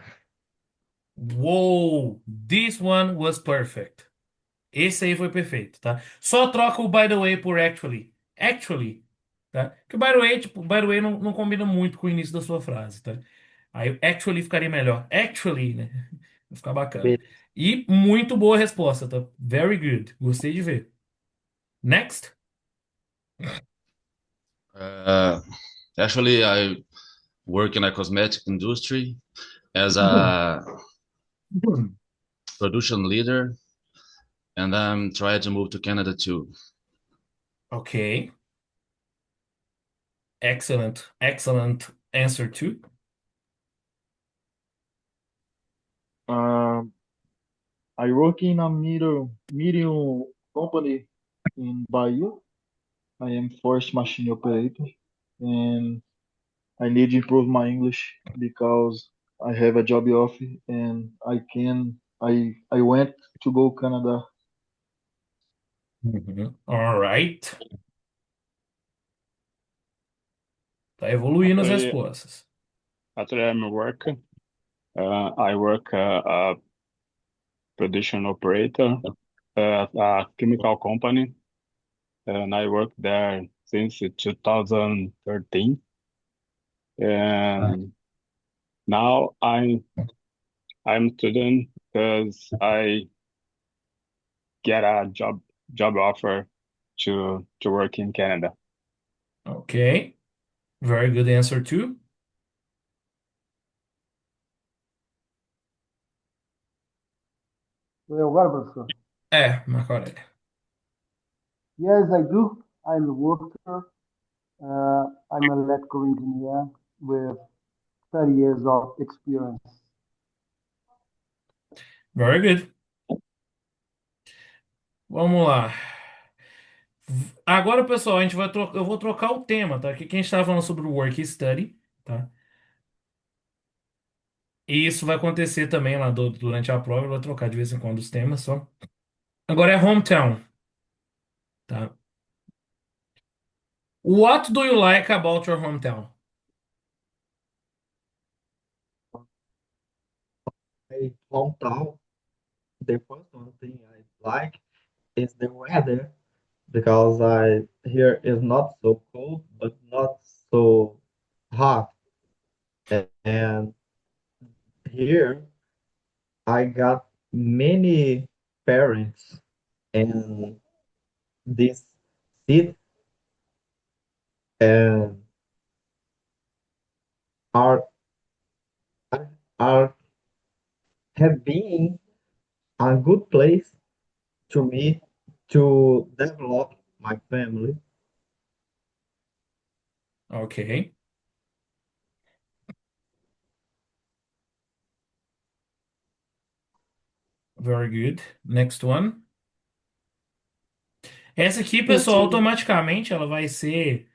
Whoa, this one was perfect. Esse aí foi perfeito, tá? Só troca o by the way por actually. Actually, tá? Que o by the way, tipo, by the way não combina muito com o início da sua frase, tá? Aí o actually ficaria melhor. Actually, né? Vai ficar bacana. Be- E muito boa resposta, tá? Very good. Gostei de ver. Next. Uh, Actually, I work in a cosmetic industry as a production leader, and I'm trying to move to Canada too. Ok. Excellent. Excellent answer too. Uh, I work in a medium company in Bahia. I am force machine operator, and I need to improve my English because I have a job offer and I went to go Canada All right. Tá evoluindo as Actually, respostas. I'm working. I work a production operator at a chemical company, and I work there since 2013. And now I'm student because I get a job offer to work in Canada. Okay. Very good answer too. Sou eu agora, professor? Marco Aurélio. Yes, I do. I'm a worker. I'm an electrical engineer with 30 years of experience. Very good. Vamos lá. Agora, pessoal, a gente vai eu vou trocar o tema, tá? Aqui quem estava falando sobre o work e study, tá? E isso vai acontecer também lá durante a prova, eu vou trocar de vez em quando os temas só. Agora é hometown, tá? What do you like about your hometown? My hometown, the first one thing I like is the weather because I here is not so cold but not so hot. And here I got many parents and this city and are are have been a good place to me to develop my family. Ok. Very good. Next one. Essa aqui, pessoal, automaticamente ela vai ser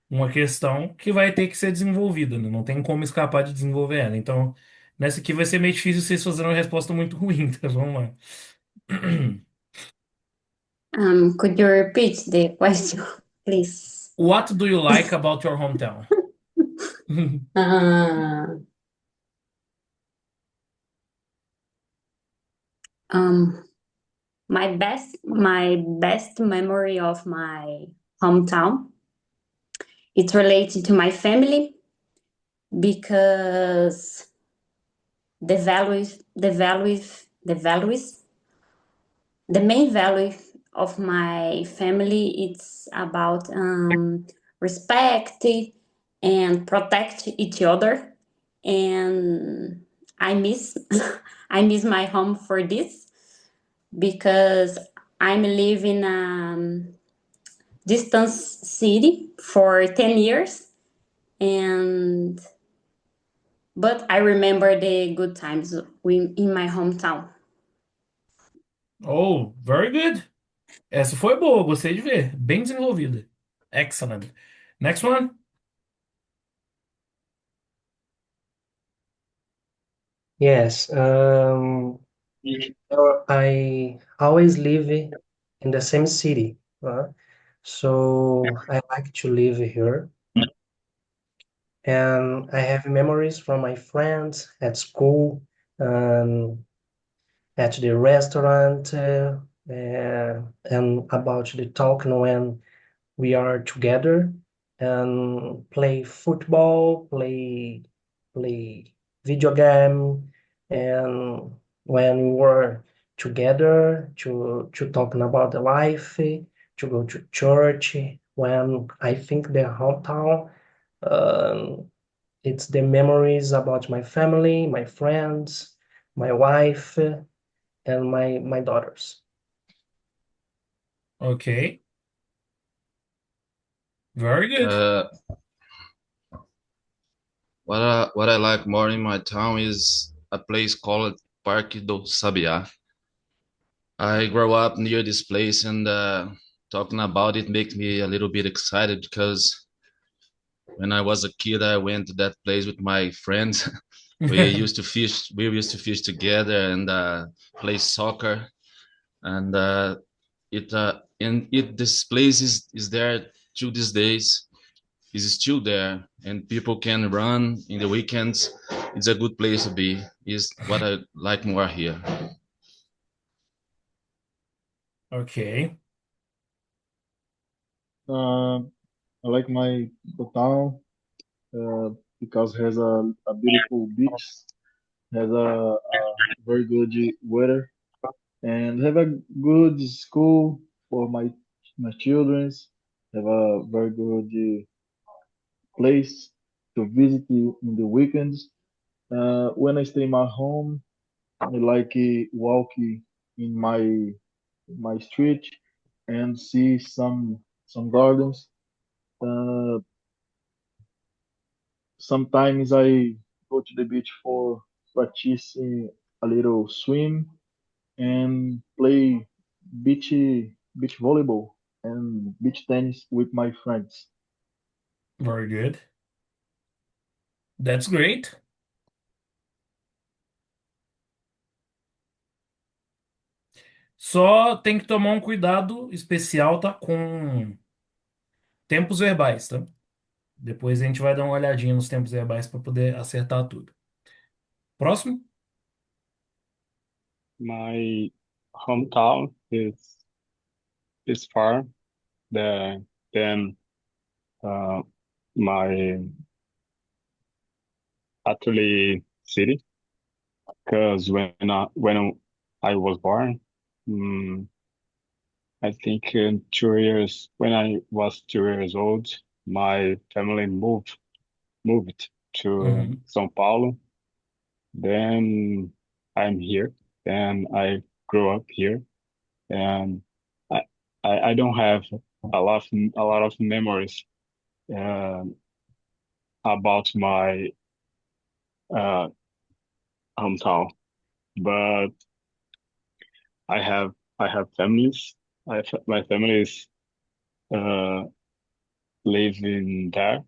uma questão que vai ter que ser desenvolvida, né? Não tem como escapar de desenvolver ela. Então, nessa aqui vai ser meio difícil vocês fazerem uma resposta muito ruim, tá? Vamos lá. Could you repeat the question, please? What do you like about your hometown? Uh, um, my best memory of my hometown. It's related to my family because the main value of my family, it's about respect and protect each other. And I miss I miss my home for this because I'm living in a distant city for 10 years, and but I remember the good times in my hometown. Oh, very good. Essa foi boa, gostei de ver. Bem desenvolvida. Excellent. Next one. Yes. I always live in the same city, so I like to live here. And I have memories from my friends at school, um, at the restaurant, and about the talking when we are together and play football, play video game, and when we were together to talking about the life, to go to church. When I think the hometown, um, it's the memories about my family, my friends, my wife, and my daughters. Ok. Very good. What I like more in my town is a place called Parque do Sabiá. I grew up near this place, and talking about it makes me a little bit excited because when I was a kid, I went to that place with my friends. We used to fish. We used to fish together and play soccer. And and this place is there till these days, is still there, and people can run in the weekends. It's a good place to be. Is what I like more here. Ok. Uh, I like my the town uh, because it has a beautiful beach, has a very good weather, and have a good school for my childrens. Have a very good place to visit in the weekends. When I stay in my home, I like walking in my street and see some gardens. Uh, Sometimes I go to the beach for practicing a little swim and play beach beach volleyball and beach tennis with my friends. Very good. That's great. Só tem que tomar um cuidado especial, tá? Com tempos verbais, tá? Depois a gente vai dar uma olhadinha nos tempos verbais para poder acertar tudo. Próximo? My hometown is far than uh, my actually city, because when I was born, mm, I think in 2 years when I was 2 years old, my family moved to Uhum. São Paulo. Then I'm here, and I grew up here, and I I don't have a lot of memories uh, about my uh, hometown, but I have I have families. My families uh, live in there,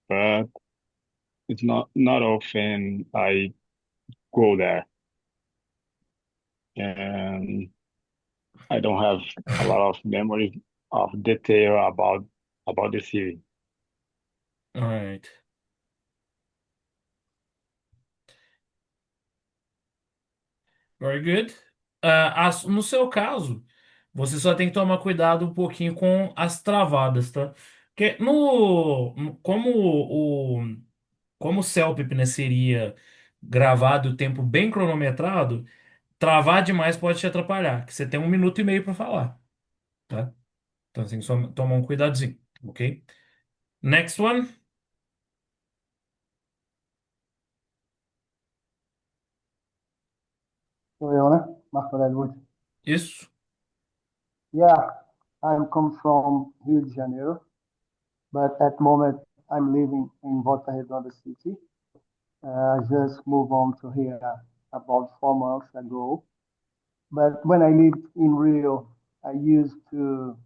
but it's not often I go there, and I don't have a lot of memories of detail about the city. Alright. Very good. No seu caso, você só tem que tomar cuidado um pouquinho com as travadas, tá? Porque como o CELPIP, né, seria gravado o tempo bem cronometrado, travar demais pode te atrapalhar, que você tem 1 minuto e meio para falar, tá? Então você tem que só tomar um cuidadozinho, ok? Next one. So, Yona, Master Edward. Isso. Yeah, I'm come from Rio de Janeiro, but at the moment I'm living in Volta Redonda city. I just moved on to here about 4 months ago. But when I lived in Rio, I used to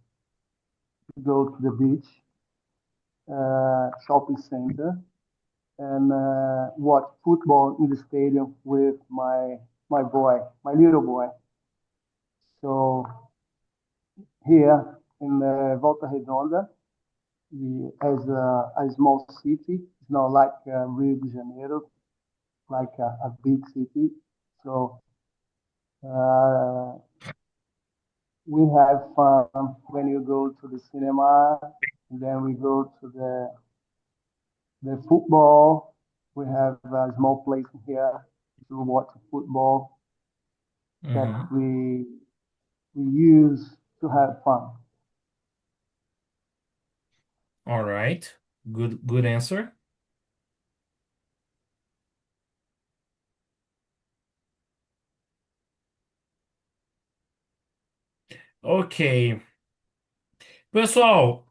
go to the beach, shopping center, and watch football in the stadium with my boy, my little boy. So here in Volta Redonda, as a small city, it's not like Rio de Janeiro, like a big city. So uh, we have fun when you go to the cinema, and then we go to the football. We have a small place here to watch football that Uhum. we use to have fun. All right. Good answer. Ok. Pessoal,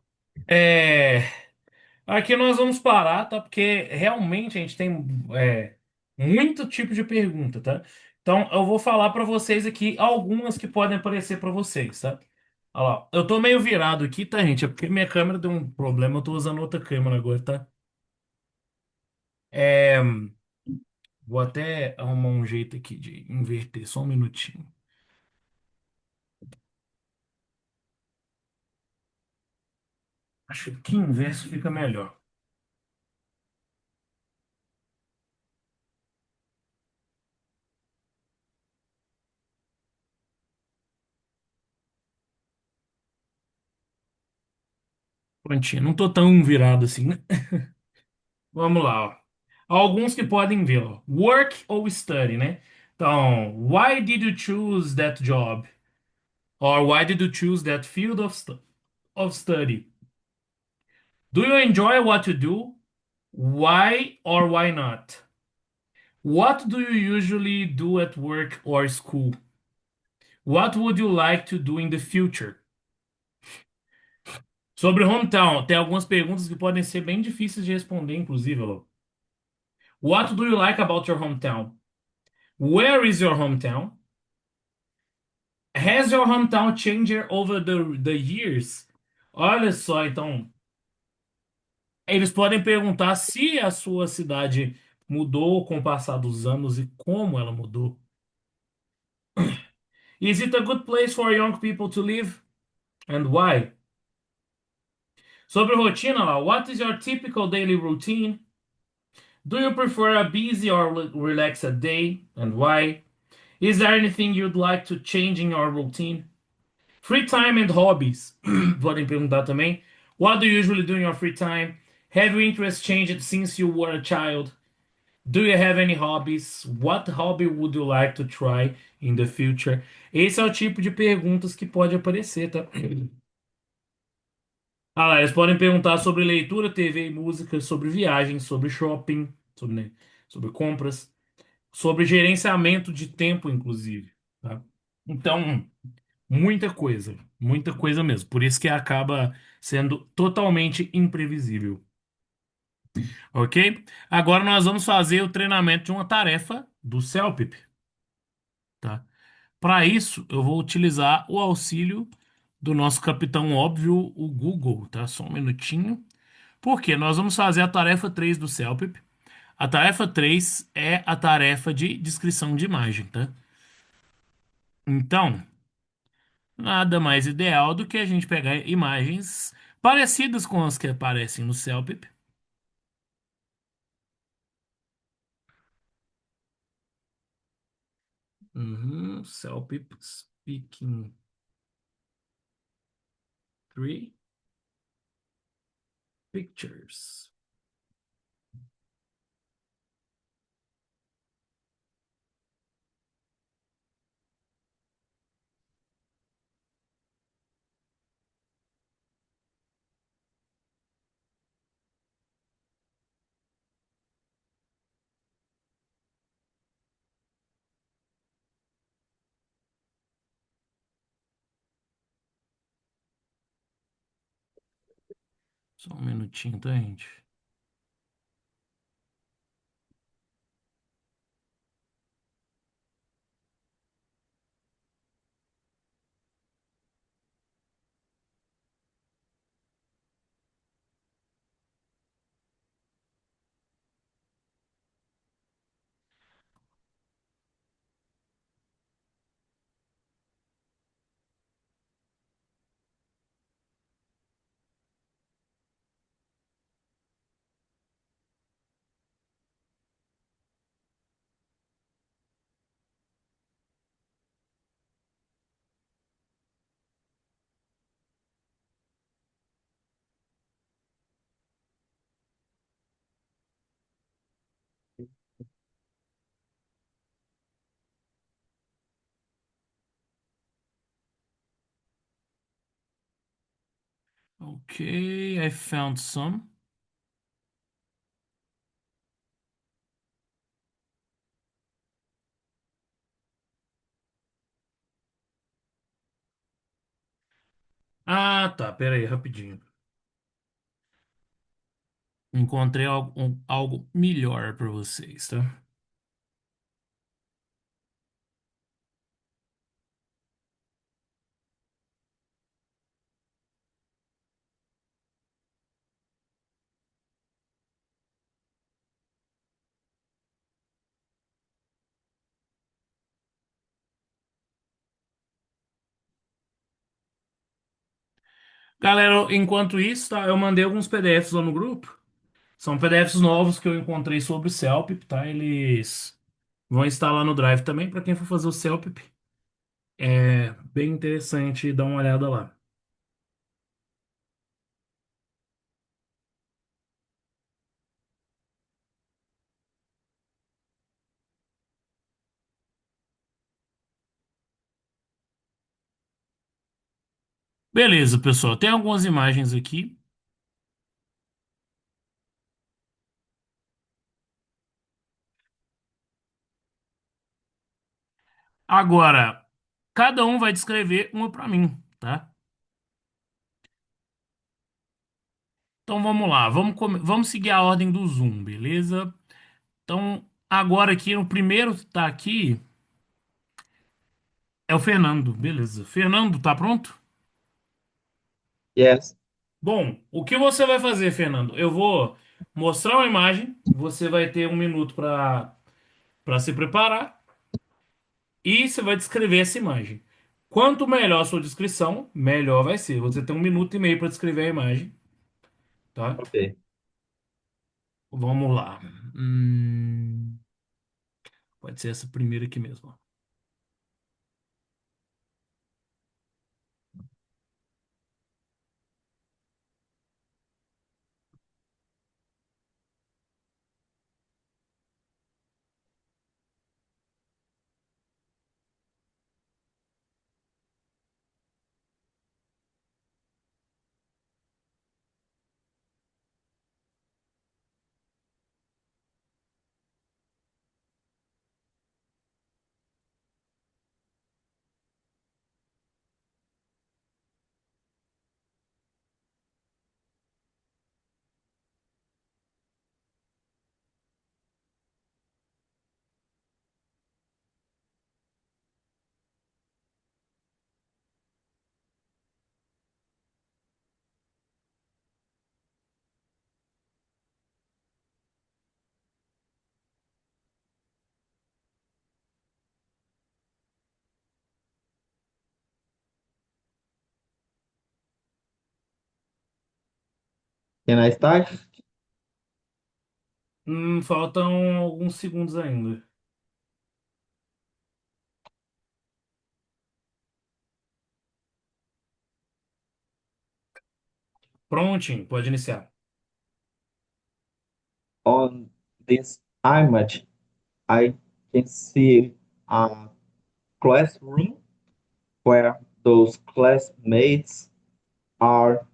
aqui nós vamos parar, tá? Porque realmente a gente tem muito tipo de pergunta, tá? Então eu vou falar para vocês aqui algumas que podem aparecer para vocês, tá? Olha lá, eu tô meio virado aqui, tá, gente? É porque minha câmera deu um problema, eu tô usando outra câmera agora, tá? É, vou até arrumar um jeito aqui de inverter, só um minutinho. Acho que aqui inverso fica melhor. Prontinho, não tô tão virado assim, né? Vamos lá, ó. Alguns que podem ver, ó. Work ou study, né? Então, why did you choose that job? Or why did you choose that field of study? Do you enjoy what you do? Why or why not? What do you usually do at work or school? What would you like to do in the future? Sobre hometown, tem algumas perguntas que podem ser bem difíceis de responder, inclusive, Lô. What do you like about your hometown? Where is your hometown? Has your hometown changed over the years? Olha só, então, eles podem perguntar se a sua cidade mudou com o passar dos anos e como ela mudou. Is it a good place for young people to live? And why? Sobre rotina lá, what is your typical daily routine? Do you prefer a busy or relaxed day? And why? Is there anything you'd like to change in your routine? Free time and hobbies. Podem perguntar também. What do you usually do in your free time? Have your interests changed since you were a child? Do you have any hobbies? What hobby would you like to try in the future? Esse é o tipo de perguntas que pode aparecer, tá? Ah lá, eles podem perguntar sobre leitura, TV e música, sobre viagens, sobre shopping, sobre, né, sobre compras, sobre gerenciamento de tempo, inclusive, tá? Então, muita coisa mesmo. Por isso que acaba sendo totalmente imprevisível, ok? Agora nós vamos fazer o treinamento de uma tarefa do CELPIP, tá? Para isso, eu vou utilizar o auxílio do nosso capitão óbvio, o Google, tá? Só um minutinho. Porque nós vamos fazer a tarefa 3 do CELPIP. A tarefa 3 é a tarefa de descrição de imagem, tá? Então, nada mais ideal do que a gente pegar imagens parecidas com as que aparecem no CELPIP. CELPIP Speaking 3 Pictures. Só um minutinho, tá, gente? Ok, I found some. Ah, tá, pera aí, rapidinho. Encontrei algo melhor para vocês, tá? Galera, enquanto isso, tá? Eu mandei alguns PDFs lá no grupo. São PDFs novos que eu encontrei sobre o Celpip, tá? Eles vão estar lá no Drive também para quem for fazer o Celpip. É bem interessante dar uma olhada lá. Beleza, pessoal. Tem algumas imagens aqui. Agora, cada um vai descrever uma para mim, tá? Então vamos lá, vamos seguir a ordem do Zoom, beleza? Então, agora aqui, o primeiro que tá aqui é o Fernando, beleza. Fernando, tá pronto? Yes. Bom, o que você vai fazer, Fernando? Eu vou mostrar uma imagem, você vai ter 1 minuto para se preparar e você vai descrever essa imagem. Quanto melhor a sua descrição, melhor vai ser. Você tem 1 minuto e meio para descrever a imagem, tá? Ok. Vamos lá. Pode ser essa primeira aqui mesmo, ó. Can I start? Faltam alguns segundos ainda. Prontinho, pode iniciar. On this image, I can see a classroom where those classmates are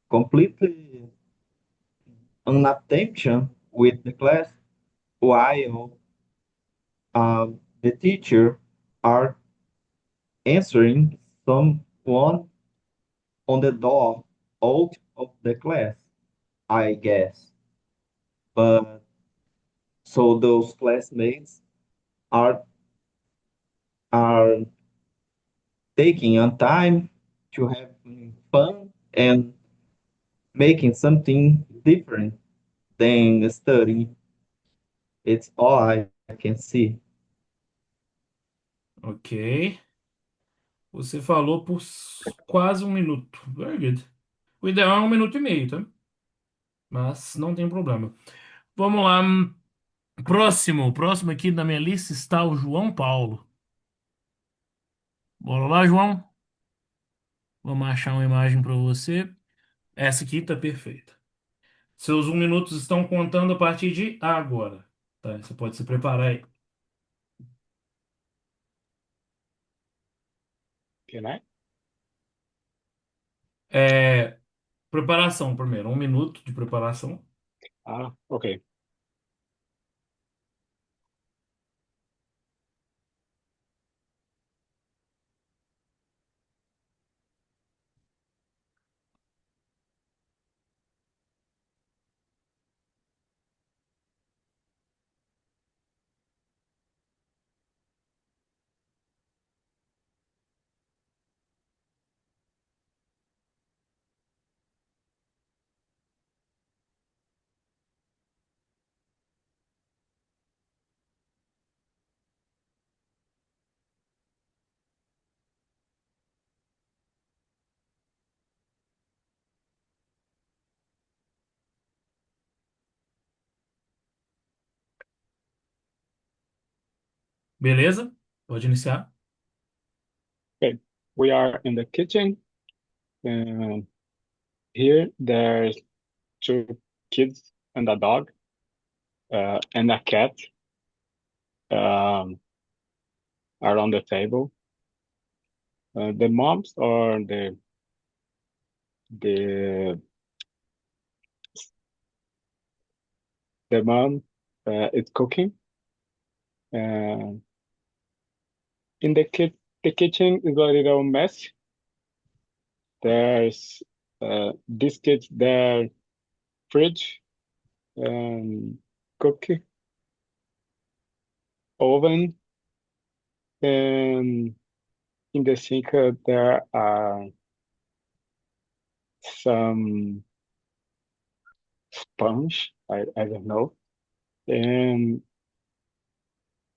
completely unattention with the class while the teacher are answering someone on the door out of the class, I guess. But so those classmates are are taking on time to have fun and making something different than studying. It's all I can see. Ok. Você falou por quase 1 minuto. Very good. O ideal é 1 minuto e meio, tá? Mas não tem problema. Vamos lá. Próximo aqui na minha lista está o João Paulo. Bora lá, João. Vamos achar uma imagem para você. Essa aqui tá perfeita. Seus 1 minuto estão contando a partir de agora. Tá? Você pode se preparar aí. Can I? É, preparação primeiro. 1 minuto de preparação. Ah, okay. Beleza? Pode iniciar. Okay. We are in the kitchen, and here there's two kids and a dog, and a cat, um, around the table. The moms or the the mom is cooking. Uh, in the kitchen is a little mess. There's biscuits there, fridge, um, cookie oven, and in the sink there are some sponge. I don't know, and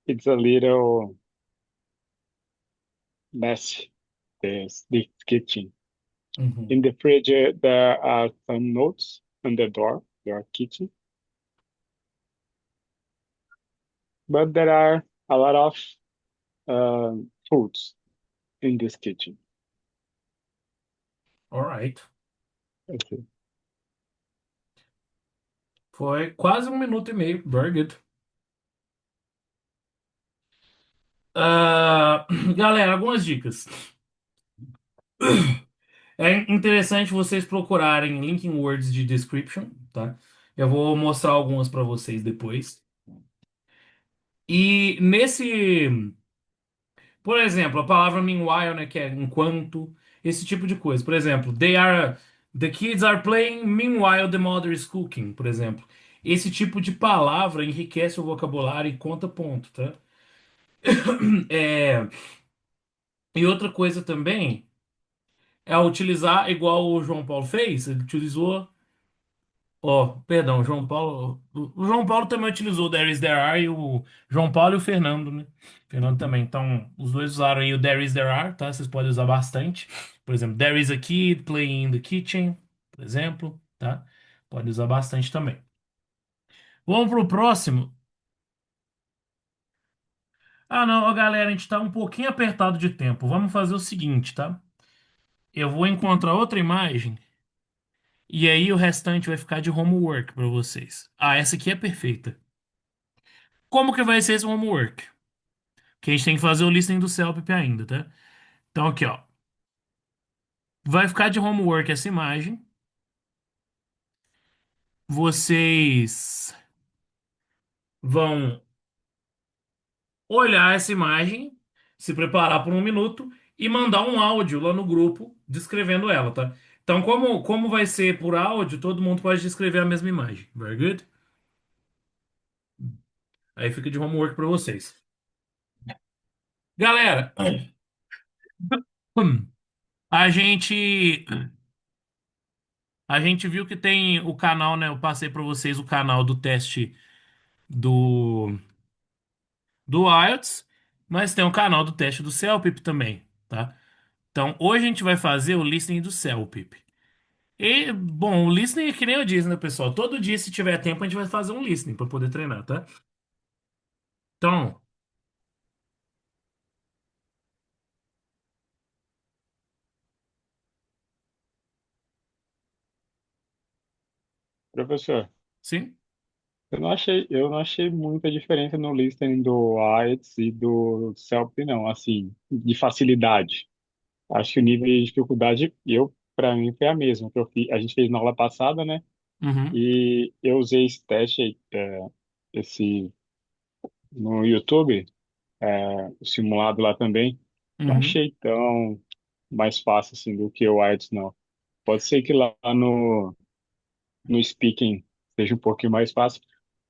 it's a little messy. This kitchen. Uhum. In the fridge there are some notes on the door, your kitchen, but there are a lot of foods in this kitchen. Alright. Okay. Foi quase 1 minuto e meio. Very good. Ah, galera, algumas dicas. É interessante vocês procurarem linking words de description, tá? Eu vou mostrar algumas para vocês depois. E por exemplo, a palavra meanwhile, né, que é enquanto, esse tipo de coisa. Por exemplo, the kids are playing meanwhile the mother is cooking, por exemplo. Esse tipo de palavra enriquece o vocabulário e conta ponto, tá? É, e outra coisa também é utilizar igual o João Paulo fez, ele utilizou. Ó, perdão, João Paulo. O João Paulo também utilizou o There is, There are, e o João Paulo e o Fernando, né? O Fernando também. Então, os dois usaram aí o There is, There are, tá? Vocês podem usar bastante. Por exemplo, There is a kid playing in the kitchen, por exemplo, tá? Pode usar bastante também. Vamos pro próximo. Ah, não, ó, galera, a gente tá um pouquinho apertado de tempo. Vamos fazer o seguinte, tá? Eu vou encontrar outra imagem e aí o restante vai ficar de homework para vocês. Ah, essa aqui é perfeita. Como que vai ser esse homework? Que a gente tem que fazer o listening do CELPIP ainda, tá? Então aqui, ó. Vai ficar de homework essa imagem. Vocês vão olhar essa imagem, se preparar por 1 minuto e mandar um áudio lá no grupo descrevendo ela, tá? Então, como vai ser por áudio, todo mundo pode descrever a mesma imagem. Very good? Aí fica de homework para vocês. Galera, a gente a gente viu que tem o canal, né? Eu passei para vocês o canal do teste do IELTS, mas tem o canal do teste do CELPIP também, tá? Então, hoje a gente vai fazer o listening do CELPIP. E, bom, o listening é que nem eu disse, né, pessoal? Todo dia, se tiver tempo, a gente vai fazer um listening para poder treinar, tá? Então, Professor, sim? eu não achei muita diferença no listening do IELTS e do CELP, não, assim, de facilidade. Acho que o nível de dificuldade, para mim, foi a mesma que a gente fez na aula passada, né? Uhum, E eu usei esse teste, esse no YouTube, o simulado lá também. Não uhum. achei tão mais fácil assim do que o IELTS, não. Pode ser que lá no speaking seja um pouquinho mais fácil,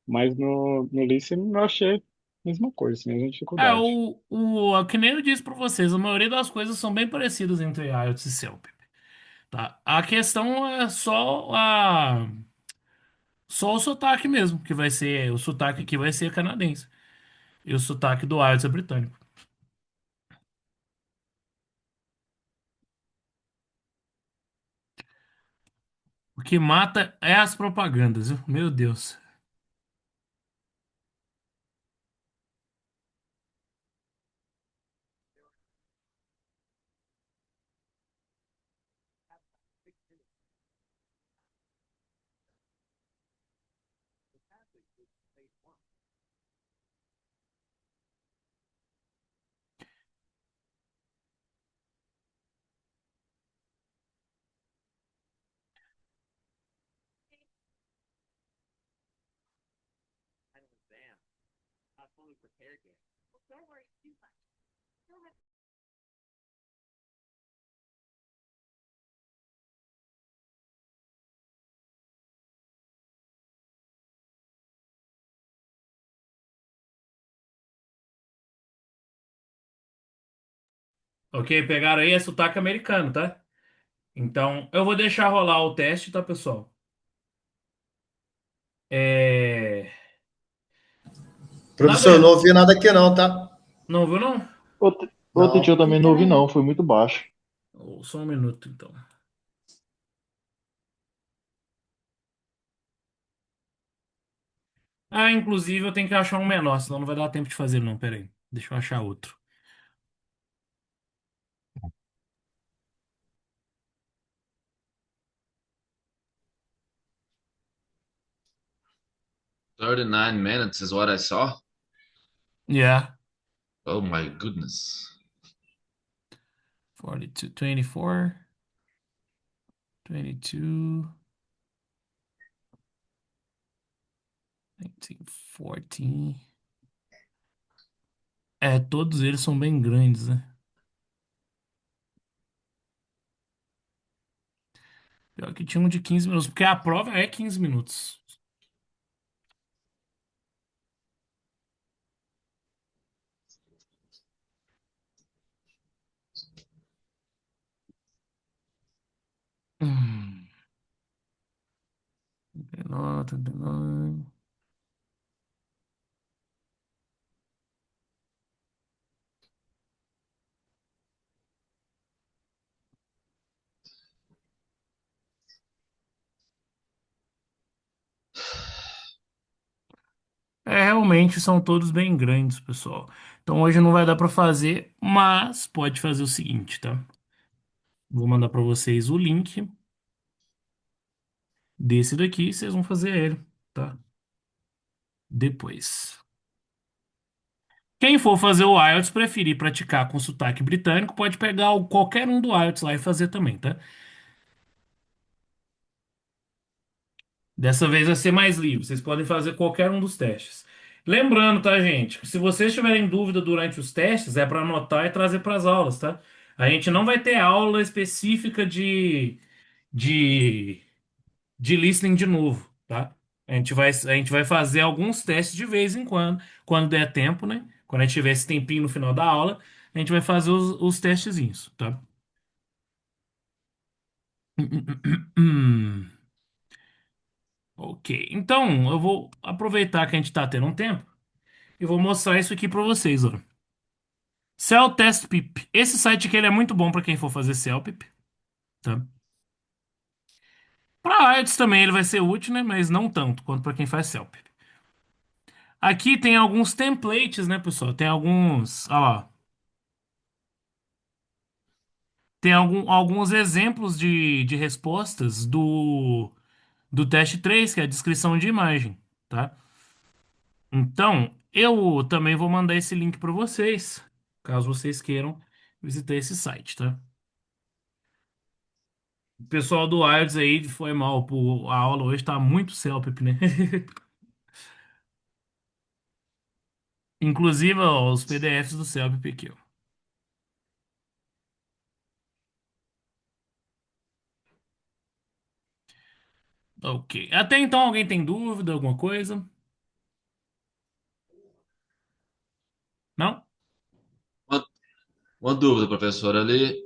mas no listening eu achei a mesma coisa, assim, a mesma É, dificuldade. que nem eu disse para vocês, a maioria das coisas são bem parecidas entre IELTS e CELPIP, tá? A questão é só o sotaque mesmo, que vai ser, o sotaque aqui vai ser canadense. E o sotaque do IELTS é britânico. O que mata é as propagandas, viu? Meu Deus. Ok, pegaram aí, é sotaque americano, tá? Então, eu vou deixar rolar o teste, tá, pessoal? É... Na Professor, eu não verdade, ouvi nada aqui não, tá? não viu, não? Outro dia eu Não. também Aqui não ouvi, também não. não. Foi muito baixo. Só um minuto, então. Ah, inclusive eu tenho que achar um menor, senão não vai dar tempo de fazer, não. Pera aí. Deixa eu achar outro. 39 minutes is what I saw. Yeah. Oh my goodness. 42, 24, 22, 19, 14. É, todos eles são bem grandes, né? Pior que tinha um de 15 minutos, porque a prova é 15 minutos. Hum, 39, 39. É, realmente são todos bem grandes, pessoal. Então hoje não vai dar pra fazer, mas pode fazer o seguinte, tá? Vou mandar pra vocês o link desse daqui, vocês vão fazer ele, tá? Depois. Quem for fazer o IELTS, preferir praticar com sotaque britânico, pode pegar qualquer um do IELTS lá e fazer também, tá? Dessa vez vai ser mais livre, vocês podem fazer qualquer um dos testes. Lembrando, tá, gente, que se vocês tiverem dúvida durante os testes, é para anotar e trazer para as aulas, tá? A gente não vai ter aula específica de, de listening de novo, tá? A gente vai fazer alguns testes de vez em quando der tempo, né? Quando a gente tiver esse tempinho no final da aula, a gente vai fazer os testezinhos, tá? Ok, então eu vou aproveitar que a gente tá tendo um tempo e vou mostrar isso aqui para vocês, ó. CelTestPip. Esse site aqui ele é muito bom para quem for fazer CelPip, tá? Para IELTS também ele vai ser útil, né? Mas não tanto quanto para quem faz CelPip. Aqui tem alguns templates, né, pessoal? Tem alguns, ó lá. Tem alguns exemplos de respostas do teste 3, que é a descrição de imagem, tá? Então, eu também vou mandar esse link para vocês, caso vocês queiram visitar esse site, tá? O pessoal do IELTS aí foi mal, pô, a aula hoje tá muito CELPIP, né? Inclusive, ó, os PDFs do CELPIP aqui, ó. Ok. Até então, alguém tem dúvida, alguma coisa? Não? Uma, uma dúvida, professor. Ali,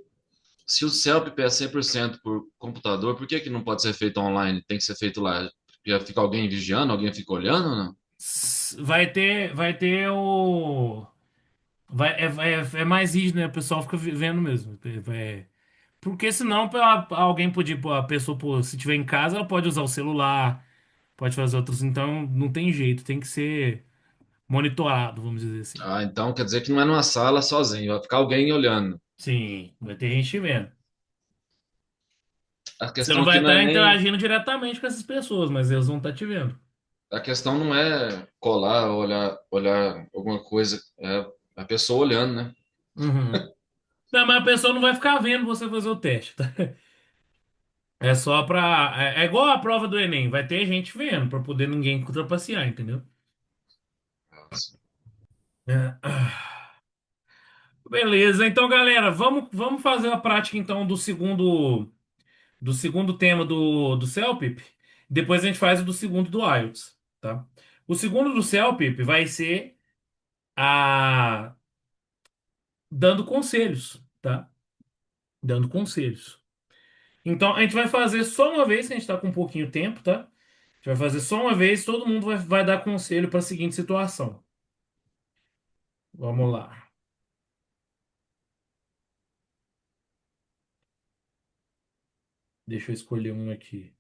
se o CELP é 100% por computador, por que que não pode ser feito online? Tem que ser feito lá. Já fica alguém vigiando, alguém fica olhando, ou não? Vai ter o. É mais rígido, né? O pessoal fica vendo mesmo. Porque senão alguém podia, pô, a pessoa, pô, se tiver em casa, ela pode usar o celular, pode fazer outros. Então não tem jeito, tem que ser monitorado, vamos dizer assim. Ah, então quer dizer que não é numa sala sozinho, vai ficar alguém olhando. Sim, vai ter gente vendo. A Você questão não vai aqui não é estar nem. interagindo diretamente com essas pessoas, mas eles vão estar te vendo. a questão não é colar, olhar alguma coisa, é a pessoa olhando, né? Uhum. Não, mas a pessoa não vai ficar vendo você fazer o teste, tá? É só pra. É igual a prova do Enem, vai ter gente vendo, pra poder ninguém trapacear, entendeu? É. Beleza, então galera, vamos fazer a prática então do segundo tema do CELPIP. Depois a gente faz o do segundo do IELTS, tá? O segundo do CELPIP vai ser a dando conselhos, tá? Dando conselhos. Então a gente vai fazer só uma vez, que a gente tá com um pouquinho de tempo, tá? A gente vai fazer só uma vez, todo mundo vai dar conselho para a seguinte situação. Vamos lá. Deixa eu escolher um aqui.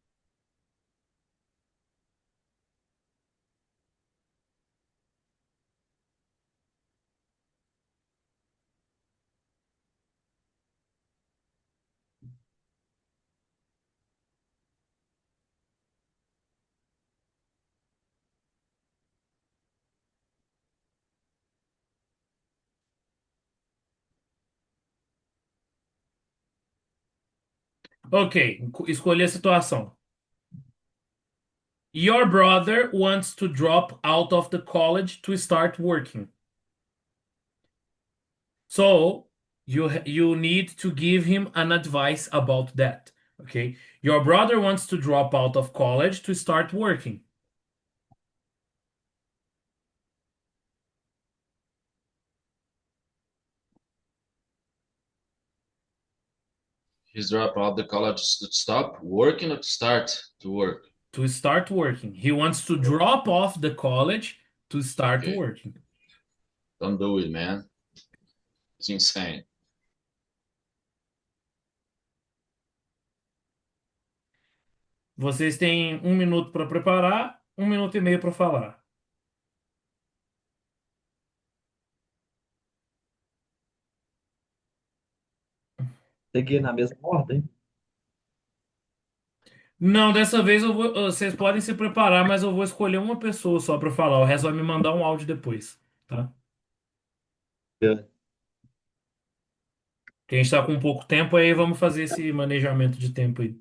Ok, escolhi a situação. Your brother wants to drop out of the college to start working. So you need to give him an advice about that. Okay? Your brother wants to drop out of college to start working. He's dropped out of the college to stop working or to start to work. To start working. He wants to drop off the college to start Okay, working. don't do it, man. It's insane. Vocês têm 1 minuto para preparar, 1 minuto e meio para falar. Seguir na mesma ordem. Não, dessa vez eu vou. Vocês podem se preparar, mas eu vou escolher uma pessoa só para falar. O resto vai me mandar um áudio depois, tá? Beleza. Porque a gente tá com pouco tempo, aí vamos fazer esse manejamento de tempo aí.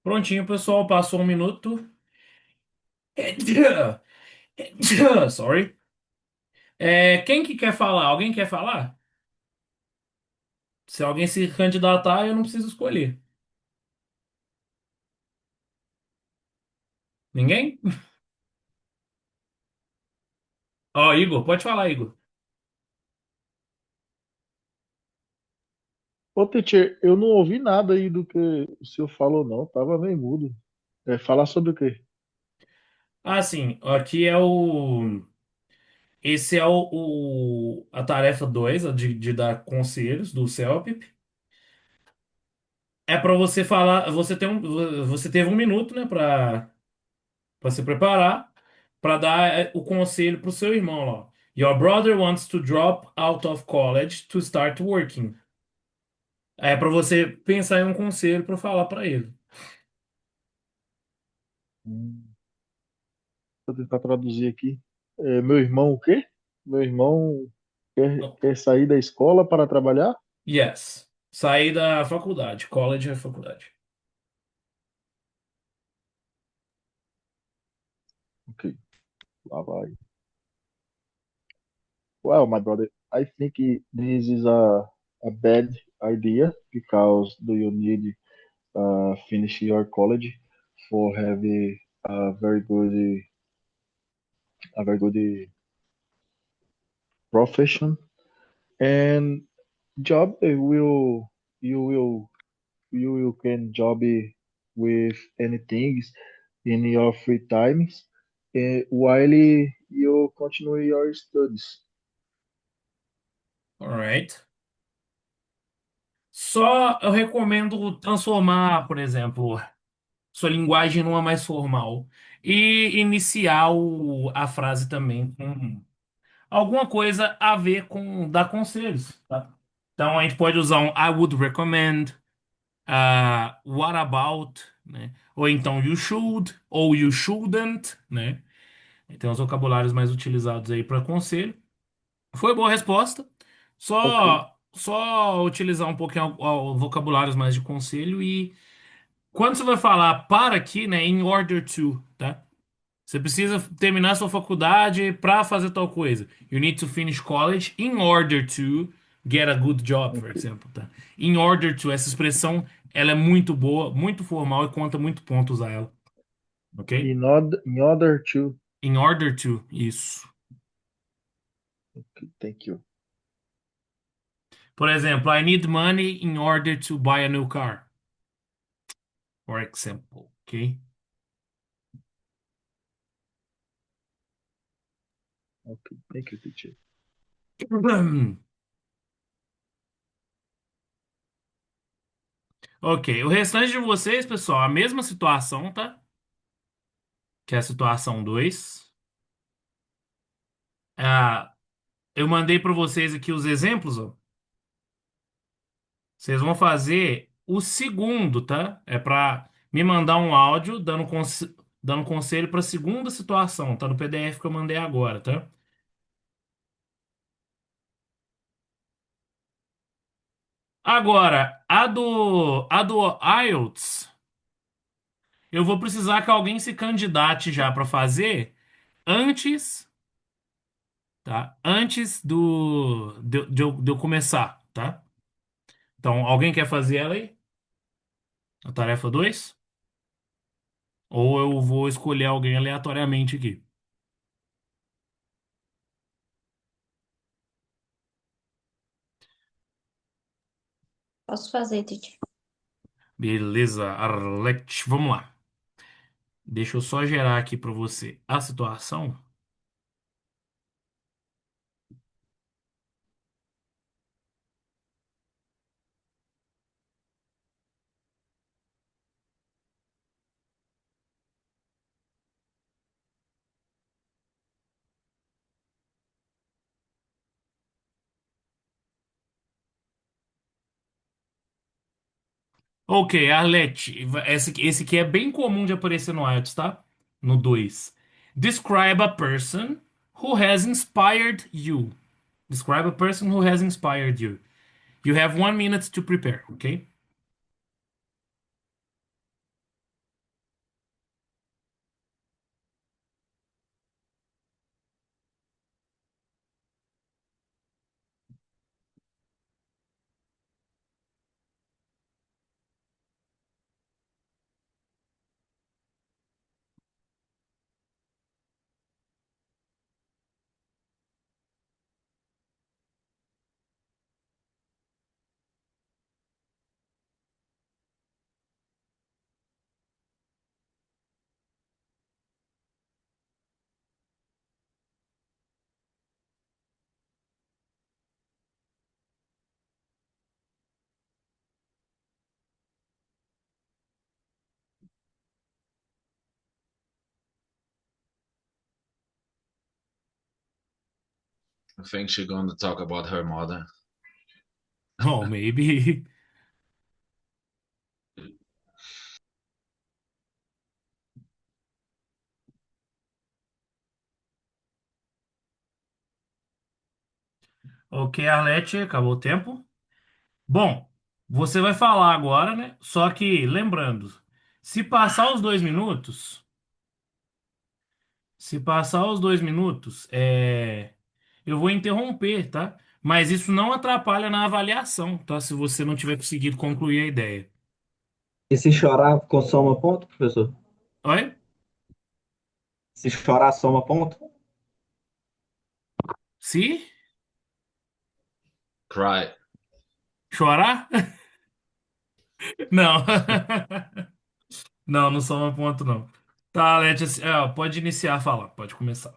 Prontinho, pessoal. Passou 1 minuto. Sorry. Quem que quer falar? Alguém quer falar? Se alguém se candidatar, eu não preciso escolher. Ninguém? Ó, Igor, pode falar, Igor. Ô, teacher, eu não ouvi nada aí do que o senhor falou, não. Tava bem mudo. Falar sobre o quê? Ah, sim. Aqui é o. Esse é a tarefa 2, a de dar conselhos do CELPIP. É para você falar. Você teve 1 minuto, né, para se preparar, para dar o conselho pro seu irmão lá. Your brother wants to drop out of college to start working. É para você pensar em um conselho para falar para ele. Hum, Vou tentar traduzir aqui. Meu irmão, o quê? Meu irmão quer sair da escola para trabalhar? Yes. Sair da faculdade. College é faculdade. Ok, lá vai. Well, my brother, I think this is a bad idea because do you need finish your college for have a very good profession and job will you will you can job with anything in your free times while you continue your studies. Alright. Só eu recomendo transformar, por exemplo, sua linguagem numa mais formal e iniciar a frase também com alguma coisa a ver com dar conselhos, tá? Então a gente pode usar um I would recommend, what about, né? Ou então you should, ou you shouldn't, né? Tem os vocabulários mais utilizados aí para conselho. Foi boa resposta. Ok. Só utilizar um pouquinho vocabulários mais de conselho e quando você vai falar para aqui, né, in order to, tá? Você precisa terminar sua faculdade para fazer tal coisa. You need to finish college in order to get a good job, por Ok. exemplo, tá? In order to, essa expressão, ela é muito boa, muito formal e conta muito pontos a ela, ok? In order to. In order to, isso. Okay, thank you. Por exemplo, I need money in order to buy a new car, for example, ok? Okay, thank you, teacher. Ok, o restante de vocês, pessoal, a mesma situação, tá? Que é a situação 2. Ah, eu mandei para vocês aqui os exemplos, ó. Vocês vão fazer o segundo, tá? É para me mandar um áudio dando conselho para a segunda situação, tá? No PDF que eu mandei agora, tá? Agora, a do IELTS, eu vou precisar que alguém se candidate já para fazer antes, tá? Antes de eu começar, tá? Então, alguém quer fazer ela aí? A tarefa 2? Ou eu vou escolher alguém aleatoriamente aqui? Posso fazer, Titi? Beleza, Arlete, vamos lá. Deixa eu só gerar aqui para você a situação. Ok, Arlete, esse aqui é bem comum de aparecer no IELTS, tá? No 2. Describe a person who has inspired you. Describe a person who has inspired you. You have 1 minute to prepare, ok? I think she's going to talk about her mother. Oh, maybe. Ok, Arlete, acabou o tempo. Bom, você vai falar agora, né? Só que, lembrando, se passar os 2 minutos, Se passar os 2 minutos, eu vou interromper, tá? Mas isso não atrapalha na avaliação, tá? Se você não tiver conseguido concluir a ideia. E se chorar, consoma ponto, professor? Oi? Se chorar, soma ponto? Se Cry. chorar? Não. Não, não soma ponto, não. Tá, Letícia, pode iniciar a falar, pode começar.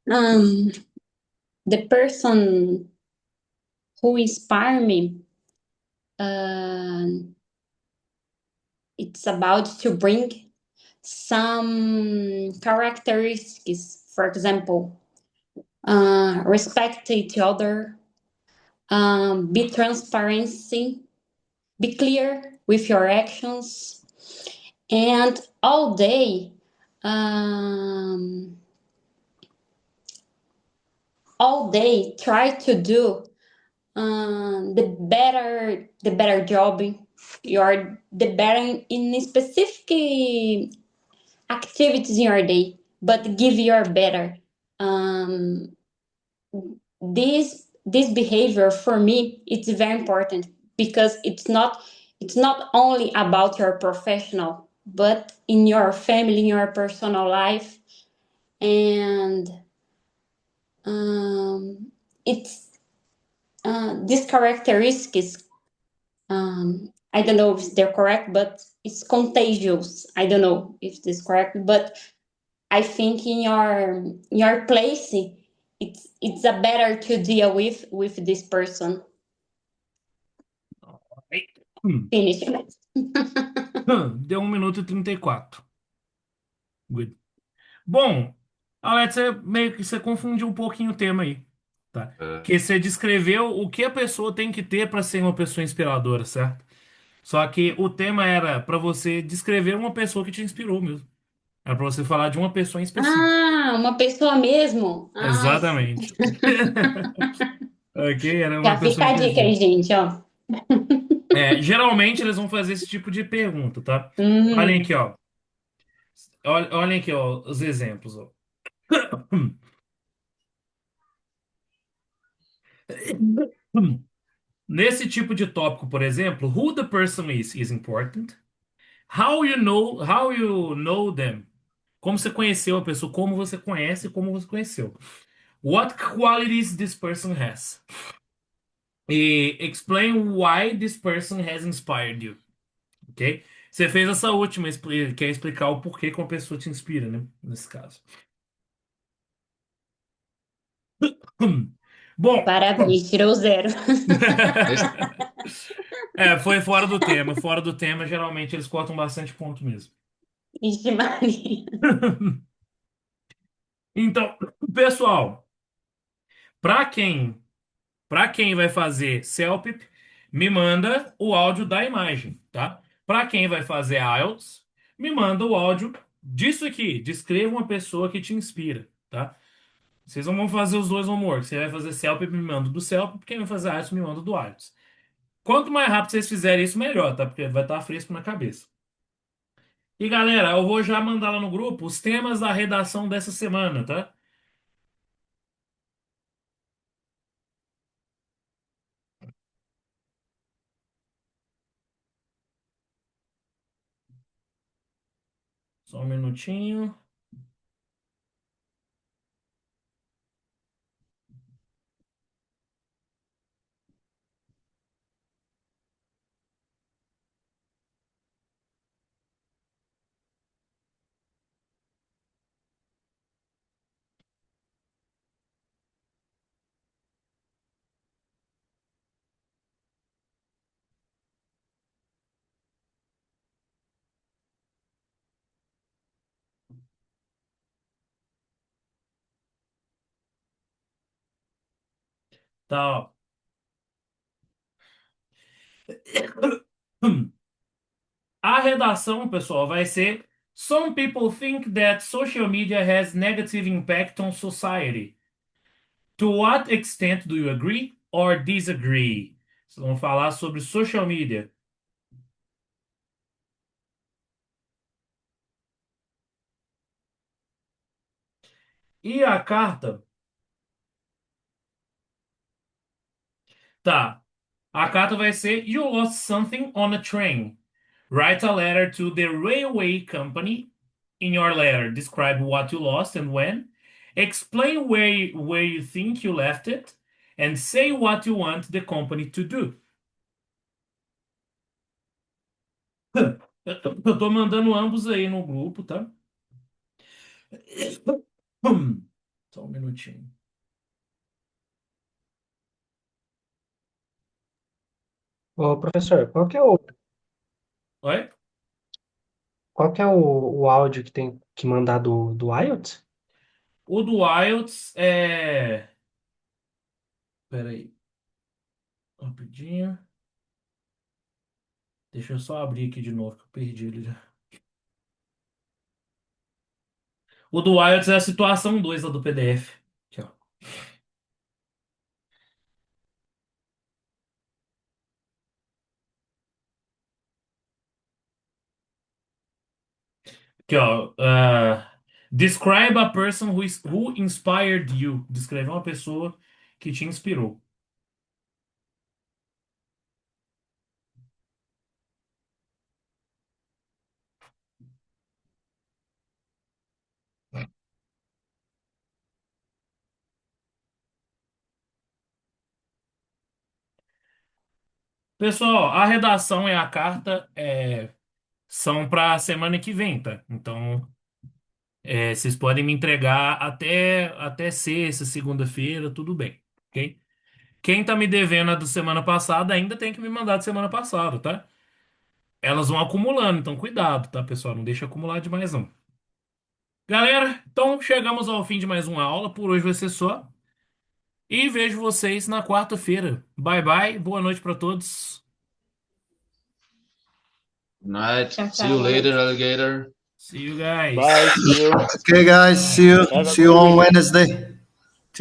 Um, the person who inspire me, uh, it's about to bring some characteristics. For example, respect each other, be transparency, be clear with your actions, and um, all day try to do the better job. You're the better in specific activities in your day, but give your better. Um, this behavior for me it's very important because it's not only about your professional but in your family, in your personal life, and it's these characteristics. I don't know if they're correct, but it's contagious. I don't know if this is correct, but I think in your place, it's a better to deal with this person. Ai. Finish. Deu 1 minuto e 34. Good. Bom, Alex, meio que você confundiu um pouquinho o tema aí, tá? Uh, Que você descreveu o que a pessoa tem que ter para ser uma pessoa inspiradora, certo? Só que o tema era para você descrever uma pessoa que te inspirou mesmo. Era para você falar de uma pessoa em específico. Uma pessoa mesmo? Exatamente. Ok? Era uma Já pessoa fica a dica aí, específica. gente, ó. Geralmente eles vão fazer esse tipo de pergunta, tá? Olhem Uhum. aqui, ó. Olhem aqui, ó, os exemplos, ó. Nesse tipo de tópico, por exemplo, who the person is important. How you know them. Como você conheceu a pessoa, como você conhece, como você conheceu. What qualities this person has. E explain why this person has inspired you. Ok? Você fez essa última, quer explicar o porquê que uma pessoa te inspira, né? Nesse caso. Bom, Parabéns, tirou zero. this foi fora do tema. Fora do tema, geralmente eles cortam bastante ponto mesmo. Ixi, Maria. Então, pessoal, para quem para quem vai fazer CELPIP, me manda o áudio da imagem, tá? Para quem vai fazer IELTS, me manda o áudio disso aqui. Descreva uma pessoa que te inspira, tá? Vocês não vão fazer os dois homework. Você vai fazer CELPIP, me manda do CELPIP. Quem vai fazer IELTS, me manda do IELTS. Quanto mais rápido vocês fizerem isso, melhor, tá? Porque vai estar fresco na cabeça. E galera, eu vou já mandar lá no grupo os temas da redação dessa semana, tá? Só um minutinho. Tá, ó. A redação, pessoal, vai ser Some people think that social media has negative impact on society. To what extent do you agree or disagree? Vocês vão falar sobre social media. E a carta, tá. A carta vai ser: You lost something on a train. Write a letter to the railway company. In your letter, describe what you lost and when. Explain where you think you left it. And say what you want the company to do. Eu tô mandando ambos aí no grupo, tá? Só um minutinho. Ô, professor, Oi? qual que é o áudio que tem que mandar do IELTS? O do IELTS é. Pera aí. Rapidinho. Deixa eu só abrir aqui de novo, que eu perdi ele já. O do IELTS é a situação 2 lá do PDF. Aqui, ó. Aqui, ó. Describe a person who inspired you. Descreve uma pessoa que te inspirou. Pessoal, a redação e a carta são para semana que vem, tá? Então, vocês podem me entregar até sexta, segunda-feira, tudo bem, ok? Quem tá me devendo a da semana passada ainda tem que me mandar de semana passada, tá? Elas vão acumulando, então cuidado, tá, pessoal? Não deixa acumular demais, não. Galera, então chegamos ao fim de mais uma aula. Por hoje vai ser só. E vejo vocês na quarta-feira. Bye, bye. Boa noite para todos. Good night. Tchau, See you tchau. later, alligator. See you guys. Bye, see you. Okay, guys, see you. Have a See you good on weekend. Wednesday.